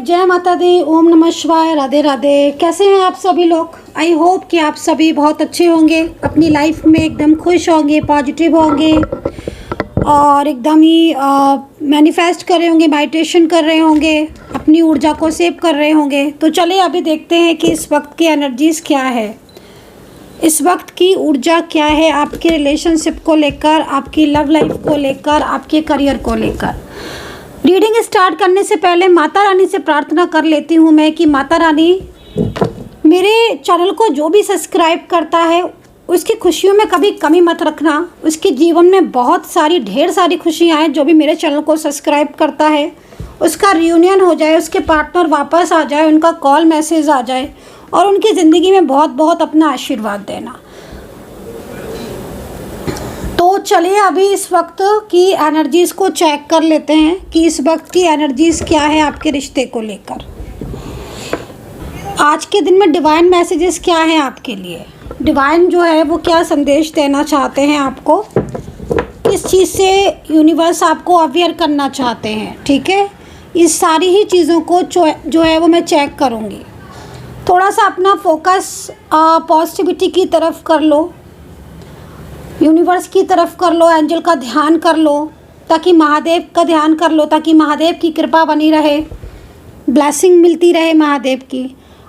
जय माता दी, ओम नमः शिवाय, राधे राधे। कैसे हैं आप सभी लोग? आई होप कि आप सभी बहुत अच्छे होंगे, अपनी लाइफ में एकदम खुश होंगे, पॉजिटिव होंगे और एकदम ही मैनिफेस्ट कर रहे होंगे, मेडिटेशन कर रहे होंगे, अपनी ऊर्जा को सेव कर रहे होंगे। तो चलिए अभी देखते हैं कि इस वक्त की एनर्जीज़ क्या है, इस वक्त की ऊर्जा क्या है आपके रिलेशनशिप को लेकर, आपकी लव लाइफ को लेकर, आपके करियर को लेकर। रीडिंग स्टार्ट करने से पहले माता रानी से प्रार्थना कर लेती हूँ मैं कि माता रानी मेरे चैनल को जो भी सब्सक्राइब करता है उसकी खुशियों में कभी कमी मत रखना। उसके जीवन में बहुत सारी ढेर सारी खुशियाँ हैं। जो भी मेरे चैनल को सब्सक्राइब करता है उसका रियूनियन हो जाए, उसके पार्टनर वापस आ जाए, उनका कॉल मैसेज आ जाए और उनकी ज़िंदगी में बहुत बहुत अपना आशीर्वाद देना। तो चलिए अभी इस वक्त की एनर्जीज़ को चेक कर लेते हैं कि इस वक्त की एनर्जीज़ क्या है आपके रिश्ते को लेकर। आज के दिन में डिवाइन मैसेजेस क्या हैं आपके लिए, डिवाइन जो है वो क्या संदेश देना चाहते हैं आपको, किस चीज़ से यूनिवर्स आपको अवेयर करना चाहते हैं। ठीक है, इस सारी ही चीज़ों को जो है वो मैं चेक करूँगी। थोड़ा सा अपना फोकस पॉजिटिविटी की तरफ कर लो, यूनिवर्स की तरफ कर लो, एंजल का ध्यान कर लो, ताकि महादेव का ध्यान कर लो, ताकि महादेव की कृपा बनी रहे, ब्लेसिंग मिलती रहे महादेव की।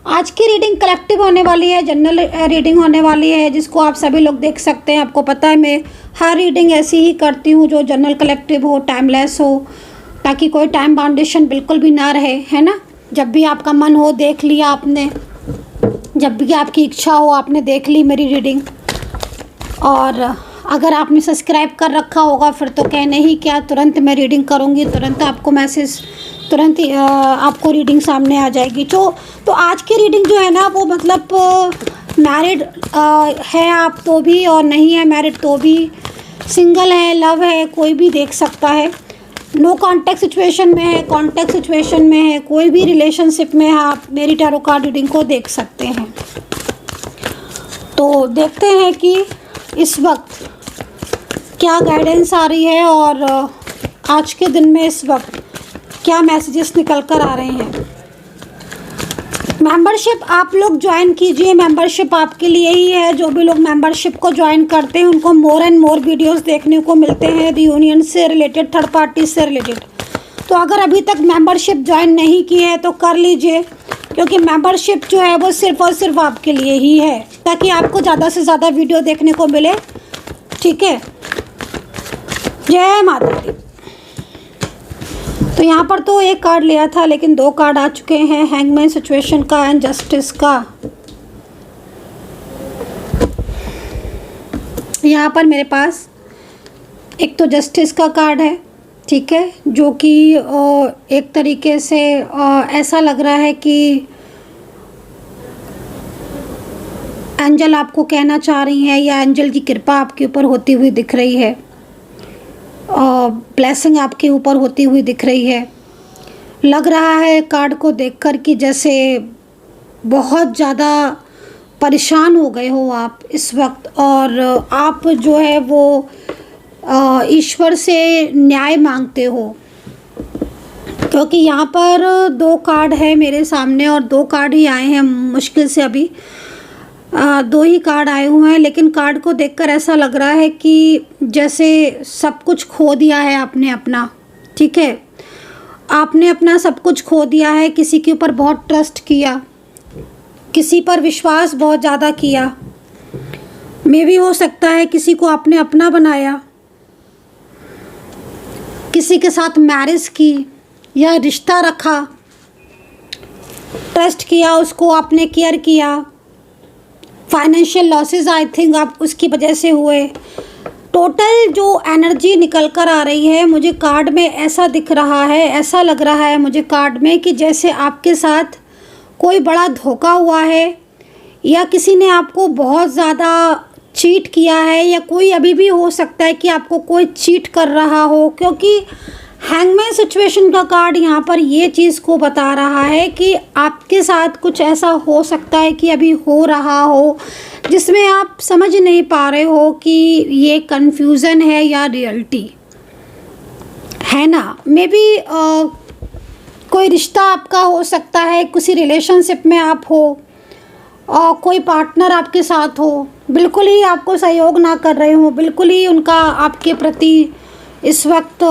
आज की रीडिंग कलेक्टिव होने वाली है, जनरल रीडिंग होने वाली है, जिसको आप सभी लोग देख सकते हैं। आपको पता है मैं हर रीडिंग ऐसी ही करती हूँ जो जनरल कलेक्टिव हो, टाइमलेस हो, ताकि कोई टाइम बाउंडेशन बिल्कुल भी ना रहे, है ना। जब भी आपका मन हो देख लिया आपने, जब भी आपकी इच्छा हो आपने देख ली मेरी रीडिंग। और अगर आपने सब्सक्राइब कर रखा होगा फिर तो कहने ही क्या, तुरंत मैं रीडिंग करूँगी, तुरंत आपको मैसेज, तुरंत ही आपको रीडिंग सामने आ जाएगी। तो आज की रीडिंग जो है ना वो मतलब मैरिड है आप तो भी और नहीं है मैरिड तो भी, सिंगल है, लव है, कोई भी देख सकता है। नो कॉन्टैक्ट सिचुएशन में है, कॉन्टैक्ट सिचुएशन में है, कोई भी रिलेशनशिप में है, आप मेरी टैरो कार्ड रीडिंग को देख सकते हैं। तो देखते हैं कि इस वक्त क्या गाइडेंस आ रही है और आज के दिन में इस वक्त क्या मैसेजेस निकल कर आ रहे हैं। मेंबरशिप आप लोग ज्वाइन कीजिए, मेंबरशिप आपके लिए ही है। जो भी लोग मेंबरशिप को ज्वाइन करते हैं उनको मोर एंड मोर वीडियोस देखने को मिलते हैं रियूनियन से रिलेटेड, थर्ड पार्टी से रिलेटेड। तो अगर अभी तक मेंबरशिप ज्वाइन नहीं की है तो कर लीजिए, क्योंकि मेंबरशिप जो है वो सिर्फ और सिर्फ आपके लिए ही है, ताकि आपको ज़्यादा से ज़्यादा वीडियो देखने को मिले। ठीक है, जय माता दी। तो यहाँ पर तो एक कार्ड लिया था लेकिन दो कार्ड आ चुके हैं, हैंगमैन सिचुएशन का एंड जस्टिस का। यहाँ पर मेरे पास एक तो जस्टिस का कार्ड है, ठीक है, जो कि एक तरीके से ऐसा लग रहा है कि एंजल आपको कहना चाह रही हैं या एंजल की कृपा आपके ऊपर होती हुई दिख रही है, ब्लेसिंग आपके ऊपर होती हुई दिख रही है। लग रहा है कार्ड को देखकर कि जैसे बहुत ज़्यादा परेशान हो गए हो आप इस वक्त, और आप जो है वो ईश्वर से न्याय मांगते हो, क्योंकि यहाँ पर दो कार्ड है मेरे सामने और दो कार्ड ही आए हैं, मुश्किल से अभी दो ही कार्ड आए हुए हैं। लेकिन कार्ड को देखकर ऐसा लग रहा है कि जैसे सब कुछ खो दिया है आपने अपना। ठीक है, आपने अपना सब कुछ खो दिया है, किसी के ऊपर बहुत ट्रस्ट किया, किसी पर विश्वास बहुत ज़्यादा किया, मे भी हो सकता है किसी को आपने अपना बनाया, किसी के साथ मैरिज की या रिश्ता रखा, ट्रस्ट किया, उसको आपने केयर किया। फाइनेंशियल लॉसेस आई थिंक आप उसकी वजह से हुए। टोटल जो एनर्जी निकल कर आ रही है मुझे कार्ड में ऐसा दिख रहा है, ऐसा लग रहा है मुझे कार्ड में कि जैसे आपके साथ कोई बड़ा धोखा हुआ है या किसी ने आपको बहुत ज़्यादा चीट किया है, या कोई अभी भी हो सकता है कि आपको कोई चीट कर रहा हो, क्योंकि हैंगमैन सिचुएशन का कार्ड यहाँ पर ये चीज़ को बता रहा है कि आपके साथ कुछ ऐसा हो सकता है कि अभी हो रहा हो जिसमें आप समझ नहीं पा रहे हो कि ये कन्फ्यूज़न है या रियलिटी है ना। मे बी कोई रिश्ता आपका हो सकता है, किसी रिलेशनशिप में आप हो और कोई पार्टनर आपके साथ हो, बिल्कुल ही आपको सहयोग ना कर रहे हो, बिल्कुल ही उनका आपके प्रति इस वक्त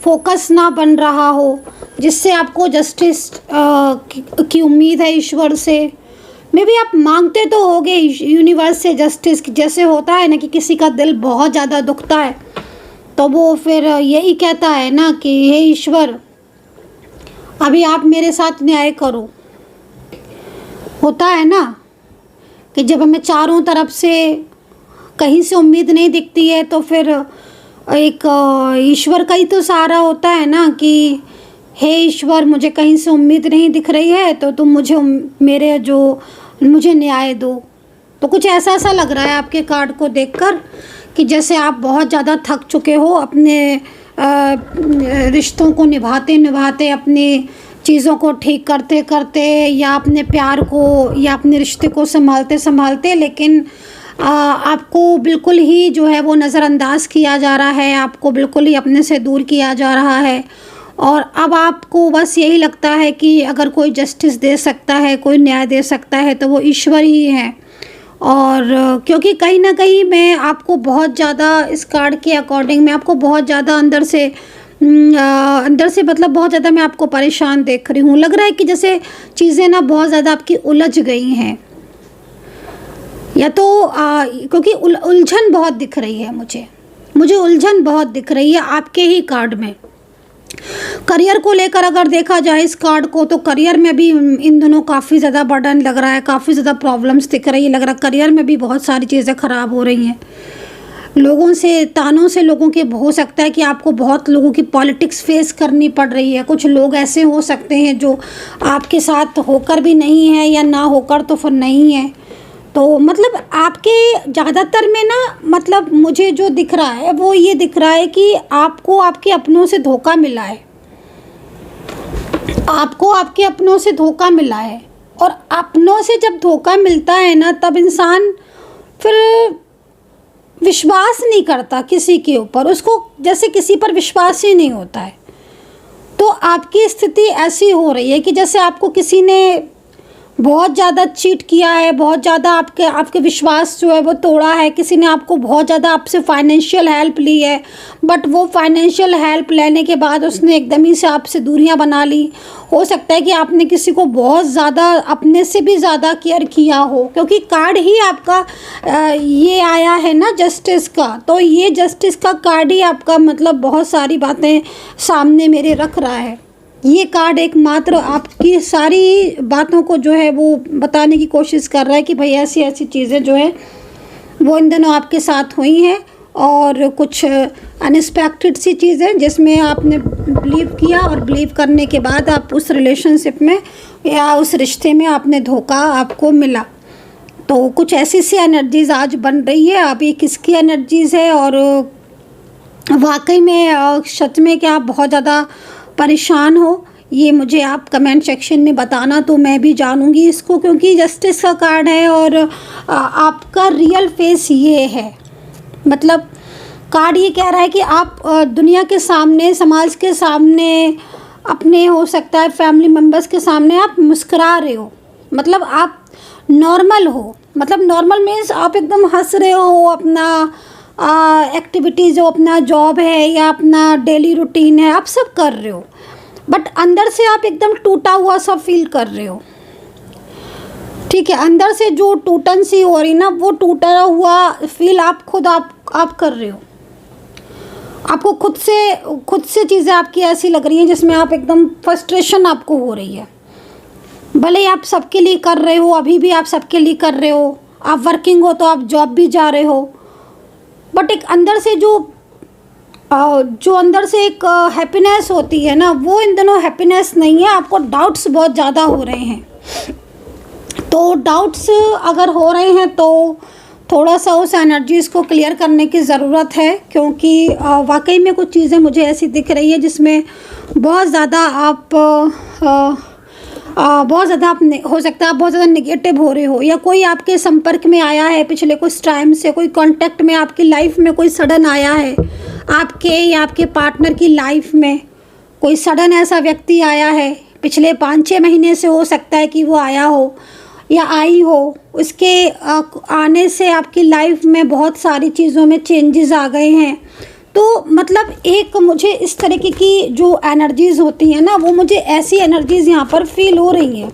फोकस ना बन रहा हो, जिससे आपको जस्टिस की उम्मीद है ईश्वर से। मे बी आप मांगते तो होगे यूनिवर्स से जस्टिस, जैसे होता है ना कि किसी का दिल बहुत ज़्यादा दुखता है तो वो फिर यही कहता है ना कि हे ईश्वर, अभी आप मेरे साथ न्याय करो। होता है ना कि जब हमें चारों तरफ से कहीं से उम्मीद नहीं दिखती है तो फिर एक ईश्वर का ही तो सहारा होता है ना कि हे ईश्वर, मुझे कहीं से उम्मीद नहीं दिख रही है तो तुम मुझे मुझे न्याय दो। तो कुछ ऐसा सा लग रहा है आपके कार्ड को देखकर कि जैसे आप बहुत ज़्यादा थक चुके हो अपने रिश्तों को निभाते निभाते, अपनी चीज़ों को ठीक करते करते, या अपने प्यार को या अपने रिश्ते को संभालते संभालते, लेकिन आपको बिल्कुल ही जो है वो नज़रअंदाज किया जा रहा है, आपको बिल्कुल ही अपने से दूर किया जा रहा है। और अब आपको बस यही लगता है कि अगर कोई जस्टिस दे सकता है, कोई न्याय दे सकता है तो वो ईश्वर ही है। और क्योंकि कहीं ना कहीं मैं आपको बहुत ज़्यादा इस कार्ड के अकॉर्डिंग, मैं आपको बहुत ज़्यादा अंदर से मतलब बहुत ज़्यादा मैं आपको परेशान देख रही हूँ। लग रहा है कि जैसे चीज़ें ना बहुत ज़्यादा आपकी उलझ गई हैं, या तो क्योंकि उलझन बहुत दिख रही है, मुझे उलझन बहुत दिख रही है आपके ही कार्ड में। करियर को लेकर अगर देखा जाए इस कार्ड को, तो करियर में भी इन दोनों काफ़ी ज़्यादा बर्डन लग रहा है, काफ़ी ज़्यादा प्रॉब्लम्स दिख रही है। लग रहा है करियर में भी बहुत सारी चीज़ें ख़राब हो रही हैं। लोगों से, तानों से लोगों के हो सकता है कि आपको बहुत लोगों की पॉलिटिक्स फेस करनी पड़ रही है। कुछ लोग ऐसे हो सकते हैं जो आपके साथ होकर भी नहीं है, या ना होकर तो फिर नहीं है। तो मतलब आपके ज़्यादातर में ना, मतलब मुझे जो दिख रहा है वो ये दिख रहा है कि आपको आपके अपनों से धोखा मिला है, आपको आपके अपनों से धोखा मिला है। और अपनों से जब धोखा मिलता है ना, तब इंसान फिर विश्वास नहीं करता किसी के ऊपर, उसको जैसे किसी पर विश्वास ही नहीं होता है। तो आपकी स्थिति ऐसी हो रही है कि जैसे आपको किसी ने बहुत ज़्यादा चीट किया है, बहुत ज़्यादा आपके विश्वास जो है वो तोड़ा है। किसी ने आपको बहुत ज़्यादा आपसे फाइनेंशियल हेल्प ली है, बट वो फाइनेंशियल हेल्प लेने के बाद उसने एकदम ही से आपसे दूरियां बना ली। हो सकता है कि आपने किसी को बहुत ज़्यादा, अपने से भी ज़्यादा केयर किया हो, क्योंकि कार्ड ही आपका ये आया है ना जस्टिस का। तो ये जस्टिस का कार्ड ही आपका मतलब बहुत सारी बातें सामने मेरे रख रहा है। ये कार्ड एकमात्र आपकी सारी बातों को जो है वो बताने की कोशिश कर रहा है कि भाई ऐसी ऐसी चीज़ें जो है वो इन दिनों आपके साथ हुई हैं, और कुछ अनएक्सपेक्टेड सी चीज़ें जिसमें आपने बिलीव किया, और बिलीव करने के बाद आप उस रिलेशनशिप में या उस रिश्ते में आपने धोखा आपको मिला। तो कुछ ऐसी सी एनर्जीज़ आज बन रही है। अभी किसकी एनर्जीज़ है, और वाकई में सच में क्या आप बहुत ज़्यादा परेशान हो, ये मुझे आप कमेंट सेक्शन में बताना, तो मैं भी जानूंगी इसको। क्योंकि जस्टिस का कार्ड है और आपका रियल फेस ये है। मतलब कार्ड ये कह रहा है कि आप दुनिया के सामने, समाज के सामने, अपने हो सकता है फैमिली मेम्बर्स के सामने आप मुस्कुरा रहे हो, मतलब आप नॉर्मल हो। मतलब नॉर्मल मीन्स आप एकदम हंस रहे हो, अपना एक्टिविटीज़ जो अपना जॉब है या अपना डेली रूटीन है आप सब कर रहे हो, बट अंदर से आप एकदम टूटा हुआ सा फील कर रहे हो। ठीक है, अंदर से जो टूटन सी हो रही ना, वो टूटा हुआ फील आप खुद आप कर रहे हो। आपको खुद से चीज़ें आपकी ऐसी लग रही हैं जिसमें आप एकदम फ्रस्ट्रेशन आपको हो रही है। भले ही आप सबके लिए कर रहे हो, अभी भी आप सबके लिए कर रहे हो, आप वर्किंग हो तो आप जॉब भी जा रहे हो, बट एक अंदर से जो अंदर से एक हैप्पीनेस होती है ना, वो इन दिनों हैप्पीनेस नहीं है। आपको डाउट्स बहुत ज़्यादा हो रहे हैं। तो डाउट्स अगर हो रहे हैं तो थोड़ा सा उस एनर्जीज़ को क्लियर करने की ज़रूरत है, क्योंकि वाकई में कुछ चीज़ें मुझे ऐसी दिख रही है जिसमें बहुत ज़्यादा आप बहुत ज़्यादा आप हो सकता है आप बहुत ज़्यादा निगेटिव हो रहे हो, या कोई आपके संपर्क में आया है पिछले कुछ टाइम से, कोई कांटेक्ट में आपकी लाइफ में कोई सडन आया है आपके या आपके पार्टनर की लाइफ में। कोई सडन ऐसा व्यक्ति आया है, पिछले 5-6 महीने से हो सकता है कि वो आया हो या आई हो। उसके आने से आपकी लाइफ में बहुत सारी चीज़ों में चेंजेस आ गए हैं। तो मतलब एक मुझे इस तरीके की जो एनर्जीज़ होती हैं ना, वो मुझे ऐसी एनर्जीज़ यहाँ पर फील हो रही हैं।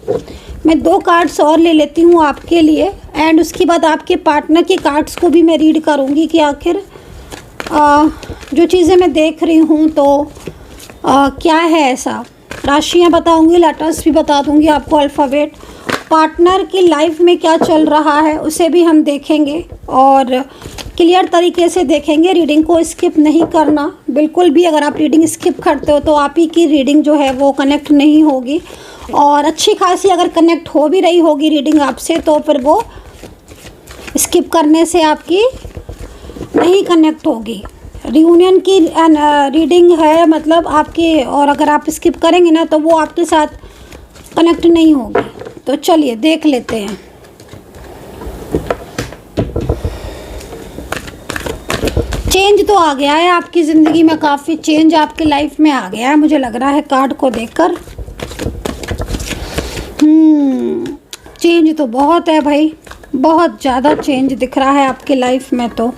मैं 2 कार्ड्स और ले लेती हूँ आपके लिए, एंड उसके बाद आपके पार्टनर के कार्ड्स को भी मैं रीड करूँगी कि आखिर जो चीज़ें मैं देख रही हूँ तो क्या है ऐसा। राशियाँ बताऊँगी, लेटर्स भी बता दूँगी आपको, अल्फ़ाबेट। पार्टनर की लाइफ में क्या चल रहा है उसे भी हम देखेंगे और क्लियर तरीके से देखेंगे। रीडिंग को स्किप नहीं करना बिल्कुल भी। अगर आप रीडिंग स्किप करते हो तो आप ही की रीडिंग जो है वो कनेक्ट नहीं होगी, और अच्छी खासी अगर कनेक्ट हो भी रही होगी रीडिंग आपसे तो फिर वो स्किप करने से आपकी नहीं कनेक्ट होगी। रियूनियन की रीडिंग है मतलब आपके, और अगर आप स्किप करेंगे ना तो वो आपके साथ कनेक्ट नहीं होगी। तो चलिए देख लेते हैं। चेंज तो आ गया है आपकी ज़िंदगी में, काफ़ी चेंज आपकी लाइफ में आ गया है मुझे लग रहा है कार्ड को देखकर। चेंज तो बहुत है भाई, बहुत ज़्यादा चेंज दिख रहा है आपकी लाइफ में। तो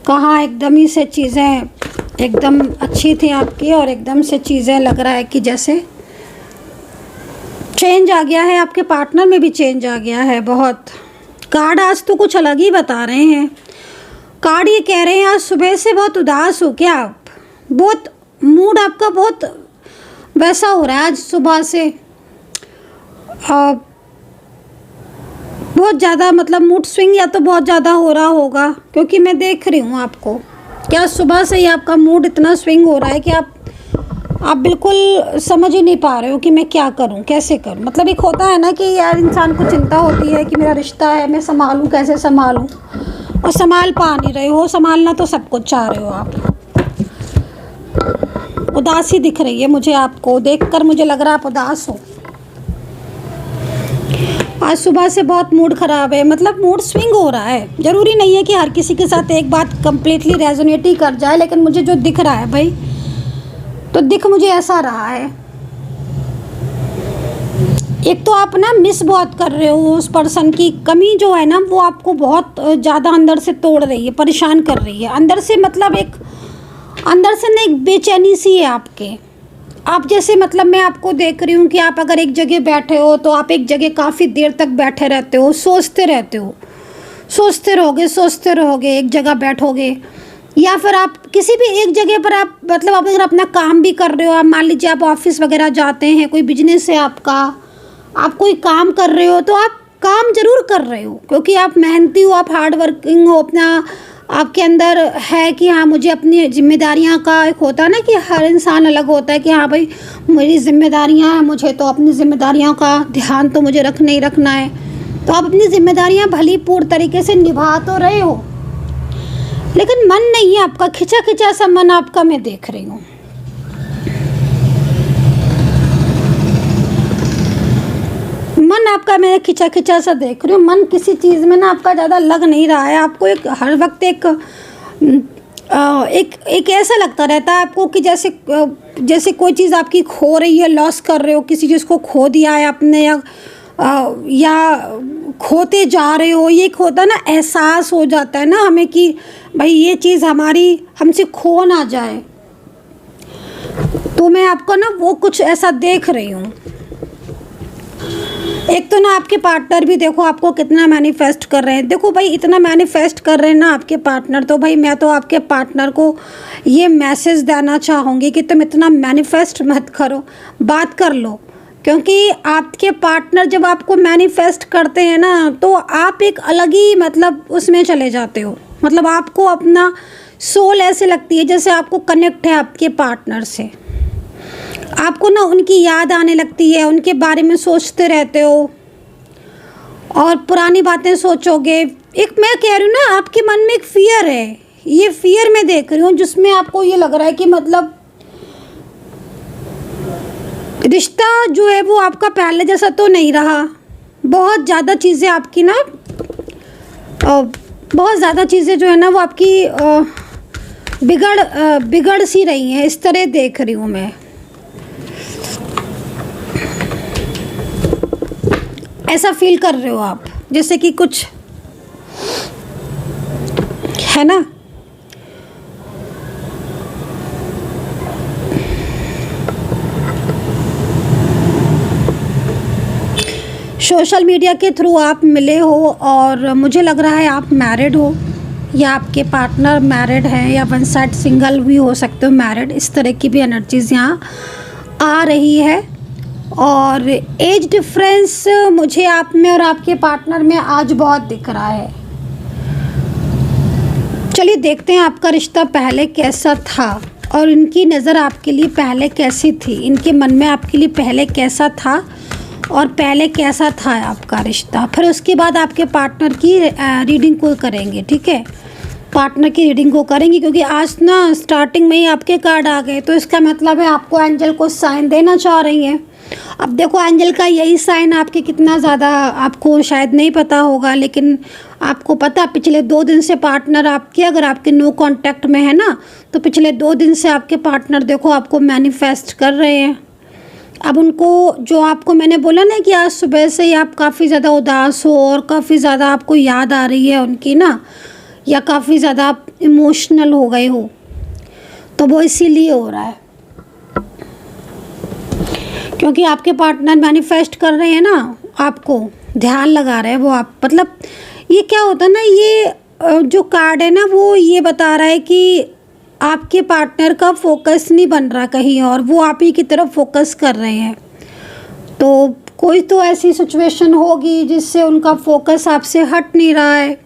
कहाँ एकदम ही से चीज़ें एकदम अच्छी थी आपकी और एकदम से चीज़ें लग रहा है कि जैसे चेंज आ गया है। आपके पार्टनर में भी चेंज आ गया है बहुत। कार्ड आज तो कुछ अलग ही बता रहे हैं। कार्ड ये कह रहे हैं आज सुबह से बहुत उदास हो क्या आप, बहुत मूड आपका बहुत वैसा हो रहा है आज सुबह से। बहुत ज़्यादा मतलब मूड स्विंग या तो बहुत ज़्यादा हो रहा होगा, क्योंकि मैं देख रही हूँ आपको क्या सुबह से ही आपका मूड इतना स्विंग हो रहा है कि आप बिल्कुल समझ ही नहीं पा रहे हो कि मैं क्या करूं, कैसे करूं। मतलब एक होता है ना कि यार इंसान को चिंता होती है कि मेरा रिश्ता है, मैं संभालूं, कैसे संभालूं, और संभाल पा नहीं रहे हो। संभालना तो सब कुछ चाह रहे हो आप। उदासी दिख रही है मुझे, आपको देखकर मुझे लग रहा है आप उदास हो। आज सुबह से बहुत मूड ख़राब है, मतलब मूड स्विंग हो रहा है। ज़रूरी नहीं है कि हर किसी के साथ एक बात कंप्लीटली रेजोनेट ही कर जाए, लेकिन मुझे जो दिख रहा है भाई, तो दिख मुझे ऐसा रहा है। एक तो आप ना मिस बहुत कर रहे हो उस पर्सन की, कमी जो है ना वो आपको बहुत ज़्यादा अंदर से तोड़ रही है, परेशान कर रही है अंदर से। मतलब एक अंदर से ना एक बेचैनी सी है आपके। आप जैसे मतलब मैं आपको देख रही हूँ कि आप अगर एक जगह बैठे हो तो आप एक जगह काफ़ी देर तक बैठे रहते हो, सोचते रहते हो, सोचते रहोगे, एक जगह बैठोगे, या फिर आप किसी भी एक जगह पर आप मतलब आप अगर अपना काम भी कर रहे हो, आप मान लीजिए आप ऑफिस वगैरह जाते हैं, कोई बिजनेस है आपका, आप कोई काम कर रहे हो तो आप काम ज़रूर कर रहे हो क्योंकि आप मेहनती हो, आप हार्ड वर्किंग हो, अपना आपके अंदर है कि हाँ मुझे अपनी जिम्मेदारियाँ का एक होता है ना कि हर इंसान अलग होता है कि हाँ भाई मेरी जिम्मेदारियाँ हैं, मुझे तो अपनी जिम्मेदारियों का ध्यान तो मुझे रखना ही रखना है। तो आप अपनी जिम्मेदारियाँ भली पूर्ण तरीके से निभा तो रहे हो, लेकिन मन नहीं है आपका, खिंचा खिंचा सा मन आपका मैं देख रही हूँ। मन आपका मैं खिंचा खिंचा सा देख रही हूँ। मन किसी चीज़ में ना आपका ज़्यादा लग नहीं रहा है। आपको एक हर वक्त एक ऐसा लगता रहता है आपको कि जैसे कोई चीज़ आपकी खो रही है, लॉस कर रहे हो, किसी चीज़ को खो दिया है आपने या खोते जा रहे हो। ये एक होता ना एहसास हो जाता है ना हमें कि भाई ये चीज़ हमारी हमसे खो ना जाए। तो मैं आपको ना वो कुछ ऐसा देख रही हूँ। एक तो ना आपके पार्टनर भी देखो आपको कितना मैनिफेस्ट कर रहे हैं। देखो भाई इतना मैनिफेस्ट कर रहे हैं ना आपके पार्टनर, तो भाई मैं तो आपके पार्टनर को ये मैसेज देना चाहूँगी कि तुम इतना मैनिफेस्ट मत करो, बात कर लो। क्योंकि आपके पार्टनर जब आपको मैनिफेस्ट करते हैं ना तो आप एक अलग ही मतलब उसमें चले जाते हो। मतलब आपको अपना सोल ऐसे लगती है जैसे आपको कनेक्ट है आपके पार्टनर से। आपको ना उनकी याद आने लगती है, उनके बारे में सोचते रहते हो और पुरानी बातें सोचोगे। एक मैं कह रही हूँ ना आपके मन में एक फियर है, ये फियर मैं देख रही हूँ जिसमें आपको ये लग रहा है कि मतलब रिश्ता जो है वो आपका पहले जैसा तो नहीं रहा। बहुत ज़्यादा चीज़ें आपकी ना बहुत ज़्यादा चीज़ें जो है ना वो आपकी बिगड़ सी रही हैं, इस तरह देख रही हूँ मैं। ऐसा फील कर रहे हो आप, जैसे कि कुछ है ना। सोशल मीडिया के थ्रू आप मिले हो और मुझे लग रहा है आप मैरिड हो या आपके पार्टनर मैरिड हैं या वन साइड सिंगल भी हो सकते हो मैरिड। इस तरह की भी एनर्जीज यहाँ आ रही है। और एज डिफरेंस मुझे आप में और आपके पार्टनर में आज बहुत दिख रहा है। चलिए देखते हैं आपका रिश्ता पहले कैसा था और इनकी नज़र आपके लिए पहले कैसी थी, इनके मन में आपके लिए पहले कैसा था और पहले कैसा था आपका रिश्ता। फिर उसके बाद आपके पार्टनर की रीडिंग को करेंगे, ठीक है। पार्टनर की रीडिंग को करेंगे क्योंकि आज ना स्टार्टिंग में ही आपके कार्ड आ गए, तो इसका मतलब है आपको एंजल को साइन देना चाह रही हैं। अब देखो एंजल का यही साइन आपके कितना ज़्यादा आपको शायद नहीं पता होगा, लेकिन आपको पता पिछले 2 दिन से पार्टनर आपके, अगर आपके नो कांटेक्ट में है ना, तो पिछले 2 दिन से आपके पार्टनर देखो आपको मैनिफेस्ट कर रहे हैं। अब उनको जो आपको मैंने बोला ना कि आज सुबह से ही आप काफ़ी ज़्यादा उदास हो और काफ़ी ज़्यादा आपको याद आ रही है उनकी ना, या काफ़ी ज़्यादा आप इमोशनल हो गए हो, तो वो इसीलिए हो रहा है क्योंकि आपके पार्टनर मैनिफेस्ट कर रहे हैं ना, आपको ध्यान लगा रहे हैं वो। आप मतलब ये क्या होता है ना, ये जो कार्ड है ना वो ये बता रहा है कि आपके पार्टनर का फोकस नहीं बन रहा कहीं और, वो आप ही की तरफ फोकस कर रहे हैं। तो कोई तो ऐसी सिचुएशन होगी जिससे उनका फोकस आपसे हट नहीं रहा है,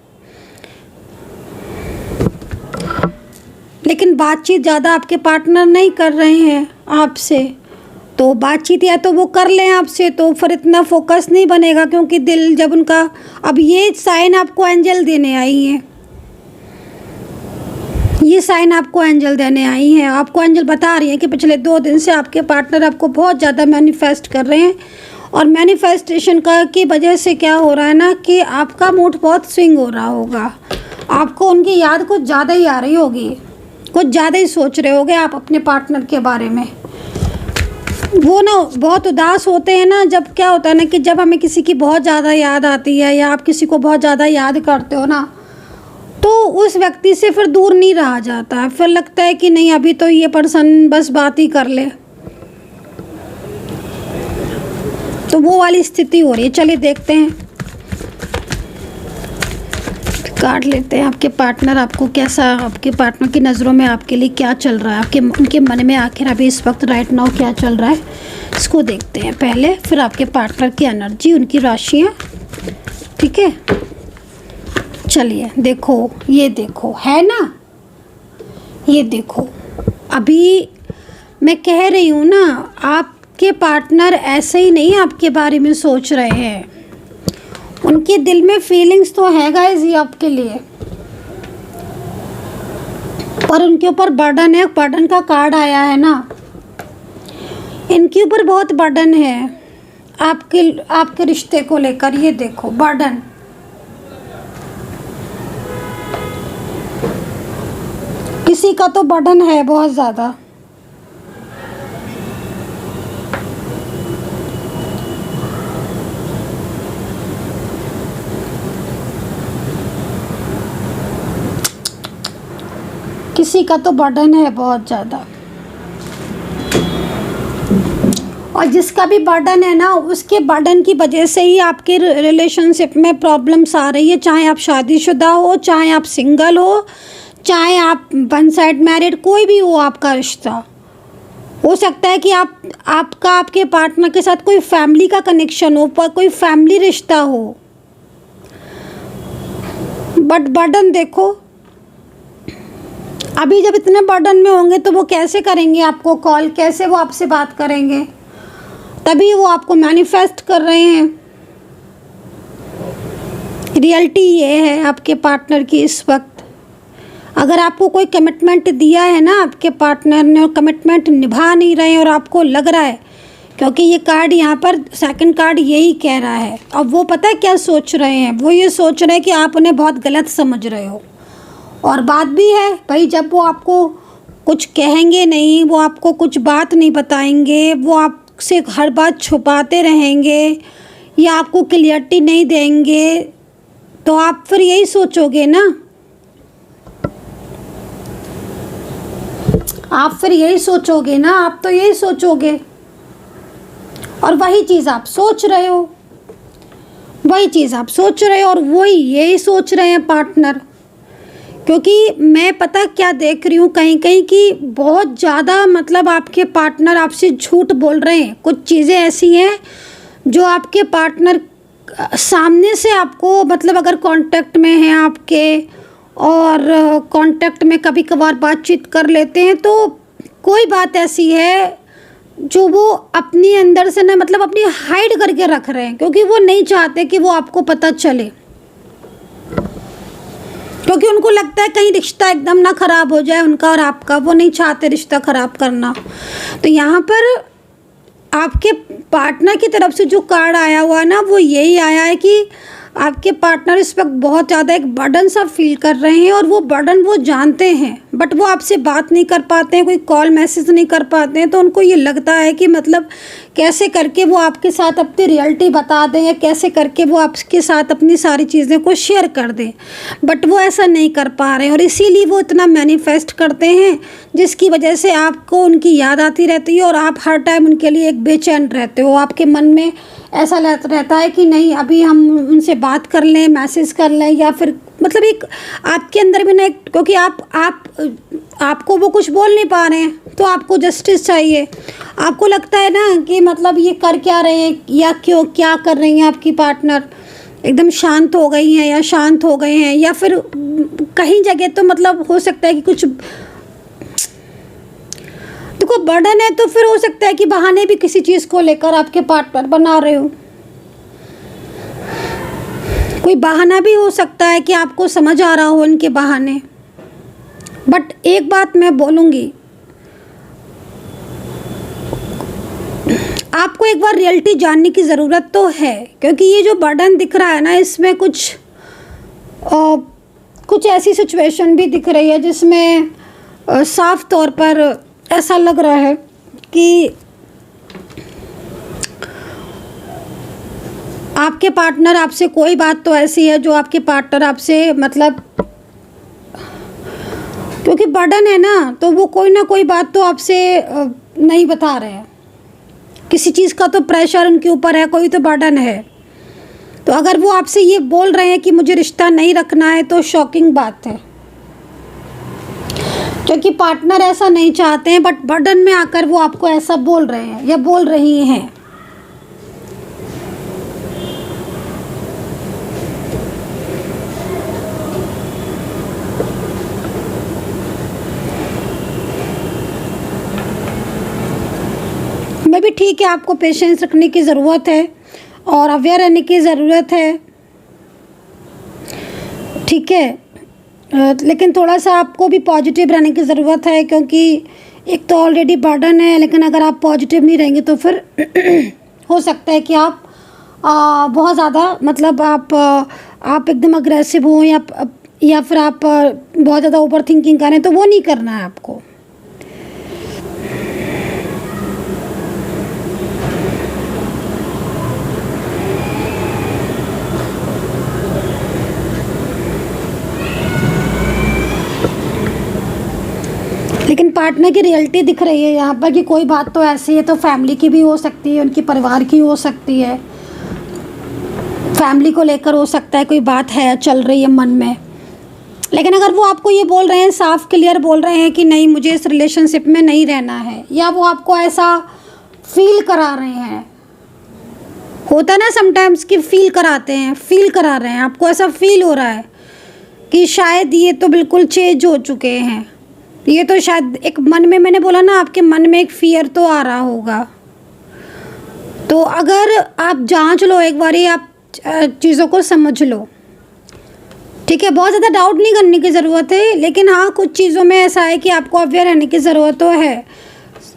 लेकिन बातचीत ज़्यादा आपके पार्टनर नहीं कर रहे हैं आपसे। तो बातचीत या तो वो कर लें आपसे तो फिर इतना फोकस नहीं बनेगा, क्योंकि दिल जब उनका, अब ये साइन आपको एंजल देने आई हैं, ये साइन आपको एंजल देने आई हैं। आपको एंजल बता रही है कि पिछले 2 दिन से आपके पार्टनर आपको बहुत ज़्यादा मैनिफेस्ट कर रहे हैं। और मैनिफेस्टेशन का की वजह से क्या हो रहा है ना कि आपका मूड बहुत स्विंग हो रहा होगा, आपको उनकी याद कुछ ज़्यादा ही आ रही होगी, कुछ ज़्यादा ही सोच रहे होगे आप अपने पार्टनर के बारे में। वो ना बहुत उदास होते हैं ना, जब क्या होता है ना कि जब हमें किसी की बहुत ज़्यादा याद आती है या आप किसी को बहुत ज़्यादा याद करते हो ना, तो उस व्यक्ति से फिर दूर नहीं रहा जाता है, फिर लगता है कि नहीं अभी तो ये पर्सन बस बात ही कर ले, तो वो वाली स्थिति हो रही है। चलिए देखते हैं, कार्ड लेते हैं। आपके पार्टनर आपको कैसा, आपके पार्टनर की नज़रों में आपके लिए क्या चल रहा है, आपके उनके मन में आखिर अभी इस वक्त राइट नाउ क्या चल रहा है, इसको देखते हैं पहले, फिर आपके पार्टनर की एनर्जी, उनकी राशियाँ, ठीक है। चलिए देखो, ये देखो है ना, ये देखो अभी मैं कह रही हूँ ना, आपके पार्टनर ऐसे ही नहीं आपके बारे में सोच रहे हैं, उनके दिल में फीलिंग्स तो है गाइस ये आपके लिए, पर उनके ऊपर बर्डन है, बर्डन का कार्ड आया है ना, इनके ऊपर बहुत बर्डन है आपके रिश्ते को लेकर। ये देखो बर्डन, किसी का तो बर्डन है बहुत ज़्यादा। किसी का तो बर्डन है बहुत ज़्यादा, और जिसका भी बर्डन है ना, उसके बर्डन की वजह से ही आपके रिलेशनशिप में प्रॉब्लम्स आ रही है। चाहे आप शादीशुदा हो, चाहे आप सिंगल हो, चाहे आप वन साइड मैरिड, कोई भी हो आपका रिश्ता, हो सकता है कि आपका आपके पार्टनर के साथ कोई फैमिली का कनेक्शन हो, पर कोई फैमिली रिश्ता हो, बट बर्डन देखो, अभी जब इतने बर्डन में होंगे तो वो कैसे करेंगे आपको कॉल, कैसे वो आपसे बात करेंगे, तभी वो आपको मैनिफेस्ट कर रहे हैं। रियलिटी ये है आपके पार्टनर की इस वक्त, अगर आपको कोई कमिटमेंट दिया है ना आपके पार्टनर ने और कमिटमेंट निभा नहीं रहे हैं और आपको लग रहा है, क्योंकि ये कार्ड यहाँ पर सेकंड कार्ड यही कह रहा है, अब वो पता है क्या सोच रहे हैं, वो ये सोच रहे हैं कि आप उन्हें बहुत गलत समझ रहे हो। और बात भी है भाई, जब वो आपको कुछ कहेंगे नहीं, वो आपको कुछ बात नहीं बताएंगे, वो आपसे हर बात छुपाते रहेंगे, या आपको क्लियरिटी नहीं देंगे, तो आप फिर यही सोचोगे ना, आप फिर यही सोचोगे ना, आप तो यही सोचोगे। और वही चीज़ आप सोच रहे हो, वही चीज़ आप सोच रहे हो, और वही यही सोच रहे हैं पार्टनर। क्योंकि मैं पता क्या देख रही हूँ कहीं कहीं कि बहुत ज़्यादा मतलब आपके पार्टनर आपसे झूठ बोल रहे हैं। कुछ चीज़ें ऐसी हैं जो आपके पार्टनर सामने से आपको मतलब अगर कांटेक्ट में हैं आपके, और कांटेक्ट में कभी कभार बातचीत कर लेते हैं, तो कोई बात ऐसी है जो वो अपनी अंदर से ना मतलब अपनी हाइड करके रख रहे हैं, क्योंकि वो नहीं चाहते कि वो आपको पता चले, क्योंकि उनको लगता है कहीं रिश्ता एकदम ना ख़राब हो जाए उनका और आपका। वो नहीं चाहते रिश्ता ख़राब करना। तो यहाँ पर आपके पार्टनर की तरफ से जो कार्ड आया हुआ है ना, वो यही आया है कि आपके पार्टनर इस वक्त बहुत ज़्यादा एक बर्डन सा फील कर रहे हैं, और वो बर्डन वो जानते हैं, बट वो आपसे बात नहीं कर पाते हैं, कोई कॉल मैसेज नहीं कर पाते हैं। तो उनको ये लगता है कि मतलब कैसे करके वो आपके साथ अपनी रियलिटी बता दें, या कैसे करके वो आपके साथ अपनी सारी चीज़ें को शेयर कर दें, बट वो ऐसा नहीं कर पा रहे हैं। और इसीलिए वो इतना मैनिफेस्ट करते हैं, जिसकी वजह से आपको उनकी याद आती रहती है, और आप हर टाइम उनके लिए एक बेचैन रहते हो। आपके मन में ऐसा रहता है कि नहीं, अभी हम उनसे बात कर लें, मैसेज कर लें, या फिर मतलब एक आपके अंदर भी ना एक, क्योंकि आपको वो कुछ बोल नहीं पा रहे हैं, तो आपको जस्टिस चाहिए। आपको लगता है ना कि मतलब ये कर क्या रहे हैं, या क्यों क्या कर रही हैं आपकी पार्टनर, एकदम शांत हो गई हैं या शांत हो गए हैं, या फिर कहीं जगह तो मतलब हो सकता है कि कुछ देखो बर्डन है, तो फिर हो सकता है कि बहाने भी किसी चीज़ को लेकर आपके पार्टनर बना रहे हो। कोई बहाना भी हो सकता है कि आपको समझ आ रहा हो उनके बहाने। बट एक बात मैं बोलूँगी, आपको एक बार रियलिटी जानने की ज़रूरत तो है, क्योंकि ये जो बर्डन दिख रहा है ना, इसमें कुछ ऐसी सिचुएशन भी दिख रही है जिसमें साफ तौर पर ऐसा लग रहा है कि आपके पार्टनर आपसे कोई बात तो ऐसी है जो आपके पार्टनर आपसे मतलब, क्योंकि बर्डन है ना, तो वो कोई ना कोई बात तो आपसे नहीं बता रहे हैं। किसी चीज़ का तो प्रेशर उनके ऊपर है, कोई तो बर्डन है। तो अगर वो आपसे ये बोल रहे हैं कि मुझे रिश्ता नहीं रखना है, तो शॉकिंग बात है, क्योंकि पार्टनर ऐसा नहीं चाहते हैं, बट बर्डन में आकर वो आपको ऐसा बोल रहे हैं या बोल रही हैं। मैं भी ठीक है, आपको पेशेंस रखने की ज़रूरत है और अवेयर रहने की ज़रूरत है, ठीक है। लेकिन थोड़ा सा आपको भी पॉजिटिव रहने की ज़रूरत है, क्योंकि एक तो ऑलरेडी बर्डन है, लेकिन अगर आप पॉजिटिव नहीं रहेंगे तो फिर हो सकता है कि आप बहुत ज़्यादा मतलब आप एकदम अग्रेसिव हो, या फिर आप बहुत ज़्यादा ओवर थिंकिंग करें, तो वो नहीं करना है आपको। लेकिन पार्टनर की रियलिटी दिख रही है यहाँ पर कि कोई बात तो ऐसी है, तो फैमिली की भी हो सकती है, उनकी परिवार की हो सकती है, फैमिली को लेकर हो सकता है कोई बात है चल रही है मन में। लेकिन अगर वो आपको ये बोल रहे हैं, साफ क्लियर बोल रहे हैं कि नहीं मुझे इस रिलेशनशिप में नहीं रहना है, या वो आपको ऐसा फील करा रहे हैं, होता ना समटाइम्स कि फील कराते हैं, फील करा रहे हैं, आपको ऐसा फील हो रहा है कि शायद ये तो बिल्कुल चेंज हो चुके हैं, ये तो शायद एक मन में, मैंने बोला ना आपके मन में एक फियर तो आ रहा होगा। तो अगर आप जांच लो एक बारी, आप चीज़ों को समझ लो, ठीक है। बहुत ज़्यादा डाउट नहीं करने की ज़रूरत है, लेकिन हाँ कुछ चीज़ों में ऐसा है कि आपको अवेयर रहने की ज़रूरत तो है।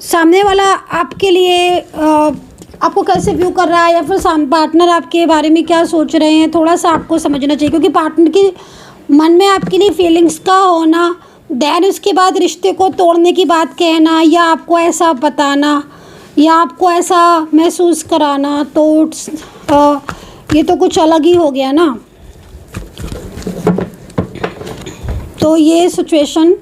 सामने वाला आपके लिए आपको कैसे व्यू कर रहा है, या फिर पार्टनर आपके बारे में क्या सोच रहे हैं, थोड़ा सा आपको समझना चाहिए। क्योंकि पार्टनर के मन में आपके लिए फीलिंग्स का होना, देन उसके बाद रिश्ते को तोड़ने की बात कहना, या आपको ऐसा बताना, या आपको ऐसा महसूस कराना, तो ये तो कुछ अलग ही हो गया ना। तो ये सिचुएशन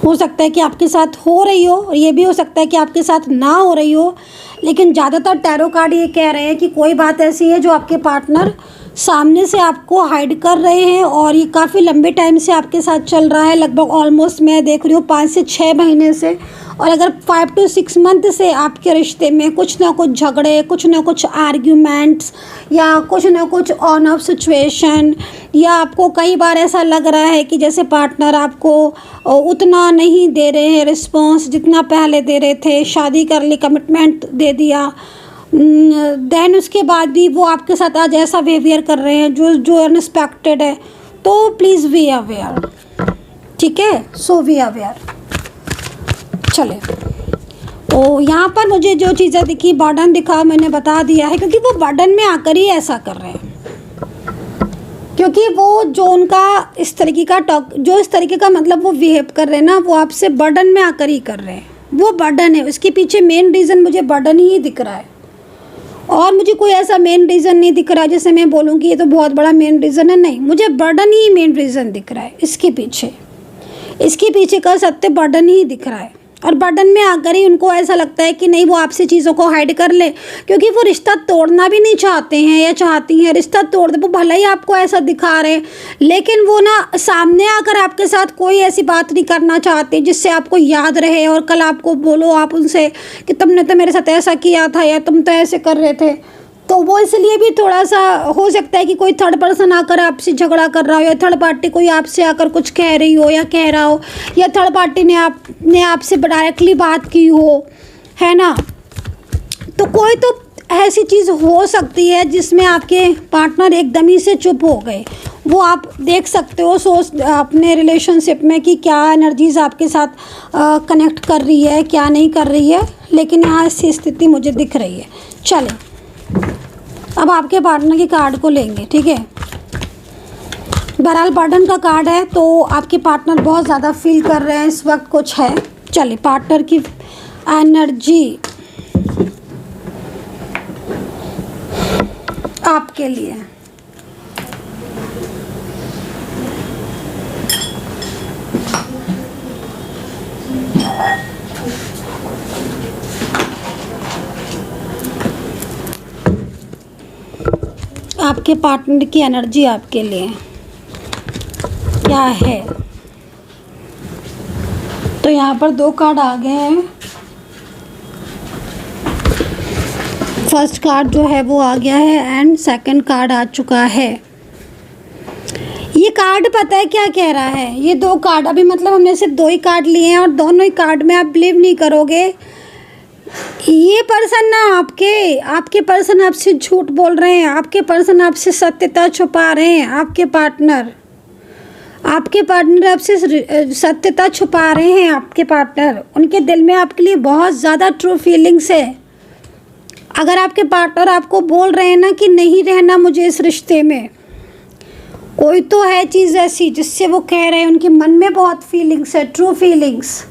हो सकता है कि आपके साथ हो रही हो, और ये भी हो सकता है कि आपके साथ ना हो रही हो, लेकिन ज़्यादातर टैरो कार्ड ये कह रहे हैं कि कोई बात ऐसी है जो आपके पार्टनर सामने से आपको हाइड कर रहे हैं, और ये काफ़ी लंबे टाइम से आपके साथ चल रहा है, लगभग ऑलमोस्ट मैं देख रही हूँ 5 से 6 महीने से। और अगर 5 to 6 मंथ से आपके रिश्ते में कुछ ना कुछ झगड़े, कुछ ना कुछ आर्ग्यूमेंट्स, या कुछ ना कुछ ऑन ऑफ सिचुएशन, या आपको कई बार ऐसा लग रहा है कि जैसे पार्टनर आपको उतना नहीं दे रहे हैं रिस्पॉन्स जितना पहले दे रहे थे, शादी कर ली, कमिटमेंट दे दिया, देन उसके बाद भी वो आपके साथ आज ऐसा बिहेवियर कर रहे हैं जो अनएक्सपेक्टेड है। तो प्लीज़ बी अवेयर, ठीक है। सो बी अवेयर। चले, तो यहाँ पर मुझे जो चीज़ें दिखी, बर्डन दिखा, मैंने बता दिया है, क्योंकि वो बर्डन में आकर ही ऐसा कर रहे हैं, क्योंकि वो जो उनका इस तरीके का जो इस तरीके का मतलब वो बिहेव कर रहे हैं ना, वो आपसे बर्डन में आकर ही कर रहे हैं। वो बर्डन है, उसके पीछे मेन रीज़न मुझे बर्डन ही दिख रहा है, और मुझे कोई ऐसा मेन रीज़न नहीं दिख रहा जैसे मैं बोलूँ कि ये तो बहुत बड़ा मेन रीज़न है। नहीं, मुझे बर्डन ही मेन रीज़न दिख रहा है। इसके पीछे का सत्य बर्डन ही दिख रहा है, और बर्डन में आकर ही उनको ऐसा लगता है कि नहीं, वो आपसे चीज़ों को हाइड कर ले, क्योंकि वो रिश्ता तोड़ना भी नहीं चाहते हैं या चाहती हैं रिश्ता तोड़ दे। वो भले ही आपको ऐसा दिखा रहे हैं, लेकिन वो ना सामने आकर आपके साथ कोई ऐसी बात नहीं करना चाहते जिससे आपको याद रहे, और कल आपको बोलो आप उनसे कि तुमने तो मेरे साथ ऐसा किया था, या तुम तो ऐसे कर रहे थे। तो वो इसलिए भी थोड़ा सा हो सकता है कि कोई थर्ड पर्सन आकर आपसे झगड़ा कर रहा हो, या थर्ड पार्टी कोई आपसे आकर कुछ कह रही हो या कह रहा हो, या थर्ड पार्टी ने आपसे डायरेक्टली बात की हो, है ना। तो कोई तो ऐसी चीज़ हो सकती है जिसमें आपके पार्टनर एकदम ही से चुप हो गए। वो आप देख सकते हो सोच अपने रिलेशनशिप में कि क्या एनर्जीज़ आपके साथ कनेक्ट कर रही है, क्या नहीं कर रही है, लेकिन यहाँ ऐसी स्थिति मुझे दिख रही है। चलें, अब आपके पार्टनर की कार्ड को लेंगे, ठीक है। बहरहाल बर्डन का कार्ड है, तो आपके पार्टनर बहुत ज़्यादा फील कर रहे हैं इस वक्त, कुछ है। चलिए, पार्टनर की एनर्जी आपके लिए। आपके पार्टनर की एनर्जी आपके लिए क्या है? तो यहाँ पर 2 कार्ड आ गए हैं। फर्स्ट कार्ड जो है वो आ गया है, एंड सेकंड कार्ड आ चुका है। ये कार्ड पता है क्या कह रहा है? ये 2 कार्ड अभी मतलब हमने सिर्फ 2 ही कार्ड लिए हैं, और दोनों ही कार्ड में आप बिलीव नहीं करोगे, ये पर्सन ना आपके पर्सन आपसे झूठ बोल रहे हैं, आपके पर्सन आपसे सत्यता छुपा रहे हैं। आपके पार्टनर आपसे सत्यता छुपा रहे हैं। आपके पार्टनर, उनके दिल में आपके लिए बहुत ज़्यादा ट्रू फीलिंग्स है। अगर आपके पार्टनर आपको बोल रहे हैं ना कि नहीं रहना मुझे इस रिश्ते में, कोई तो है चीज़ ऐसी जिससे वो कह रहे हैं, उनके मन में बहुत फीलिंग्स है, ट्रू फीलिंग्स।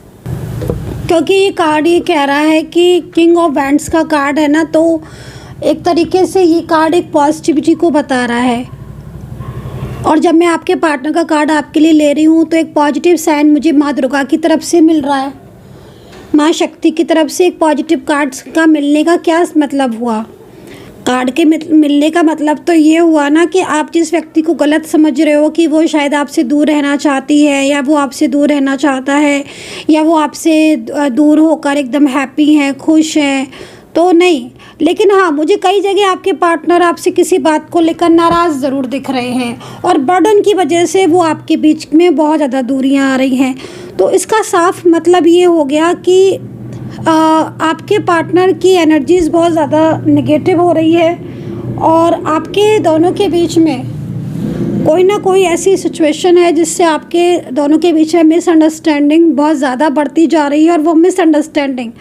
क्योंकि ये कार्ड ये कह रहा है कि किंग ऑफ वैंड्स का कार्ड है ना, तो एक तरीके से ये कार्ड एक पॉजिटिविटी को बता रहा है। और जब मैं आपके पार्टनर का कार्ड आपके लिए ले रही हूँ, तो एक पॉजिटिव साइन मुझे माँ दुर्गा की तरफ से मिल रहा है, माँ शक्ति की तरफ से। एक पॉजिटिव कार्ड का मिलने का क्या मतलब हुआ? कार्ड के मिलने का मतलब तो ये हुआ ना कि आप जिस व्यक्ति को गलत समझ रहे हो कि वो शायद आपसे दूर रहना चाहती है, या वो आपसे दूर रहना चाहता है, या वो आपसे दूर होकर एकदम हैप्पी है, खुश है, तो नहीं। लेकिन हाँ, मुझे कई जगह आपके पार्टनर आपसे किसी बात को लेकर नाराज़ ज़रूर दिख रहे हैं, और बर्डन की वजह से वो आपके बीच में बहुत ज़्यादा दूरियाँ आ रही हैं। तो इसका साफ मतलब ये हो गया कि आपके पार्टनर की एनर्जीज़ बहुत ज़्यादा नेगेटिव हो रही है, और आपके दोनों के बीच में कोई ना कोई ऐसी सिचुएशन है जिससे आपके दोनों के बीच में मिसअंडरस्टैंडिंग बहुत ज़्यादा बढ़ती जा रही है। और वो मिसअंडरस्टैंडिंग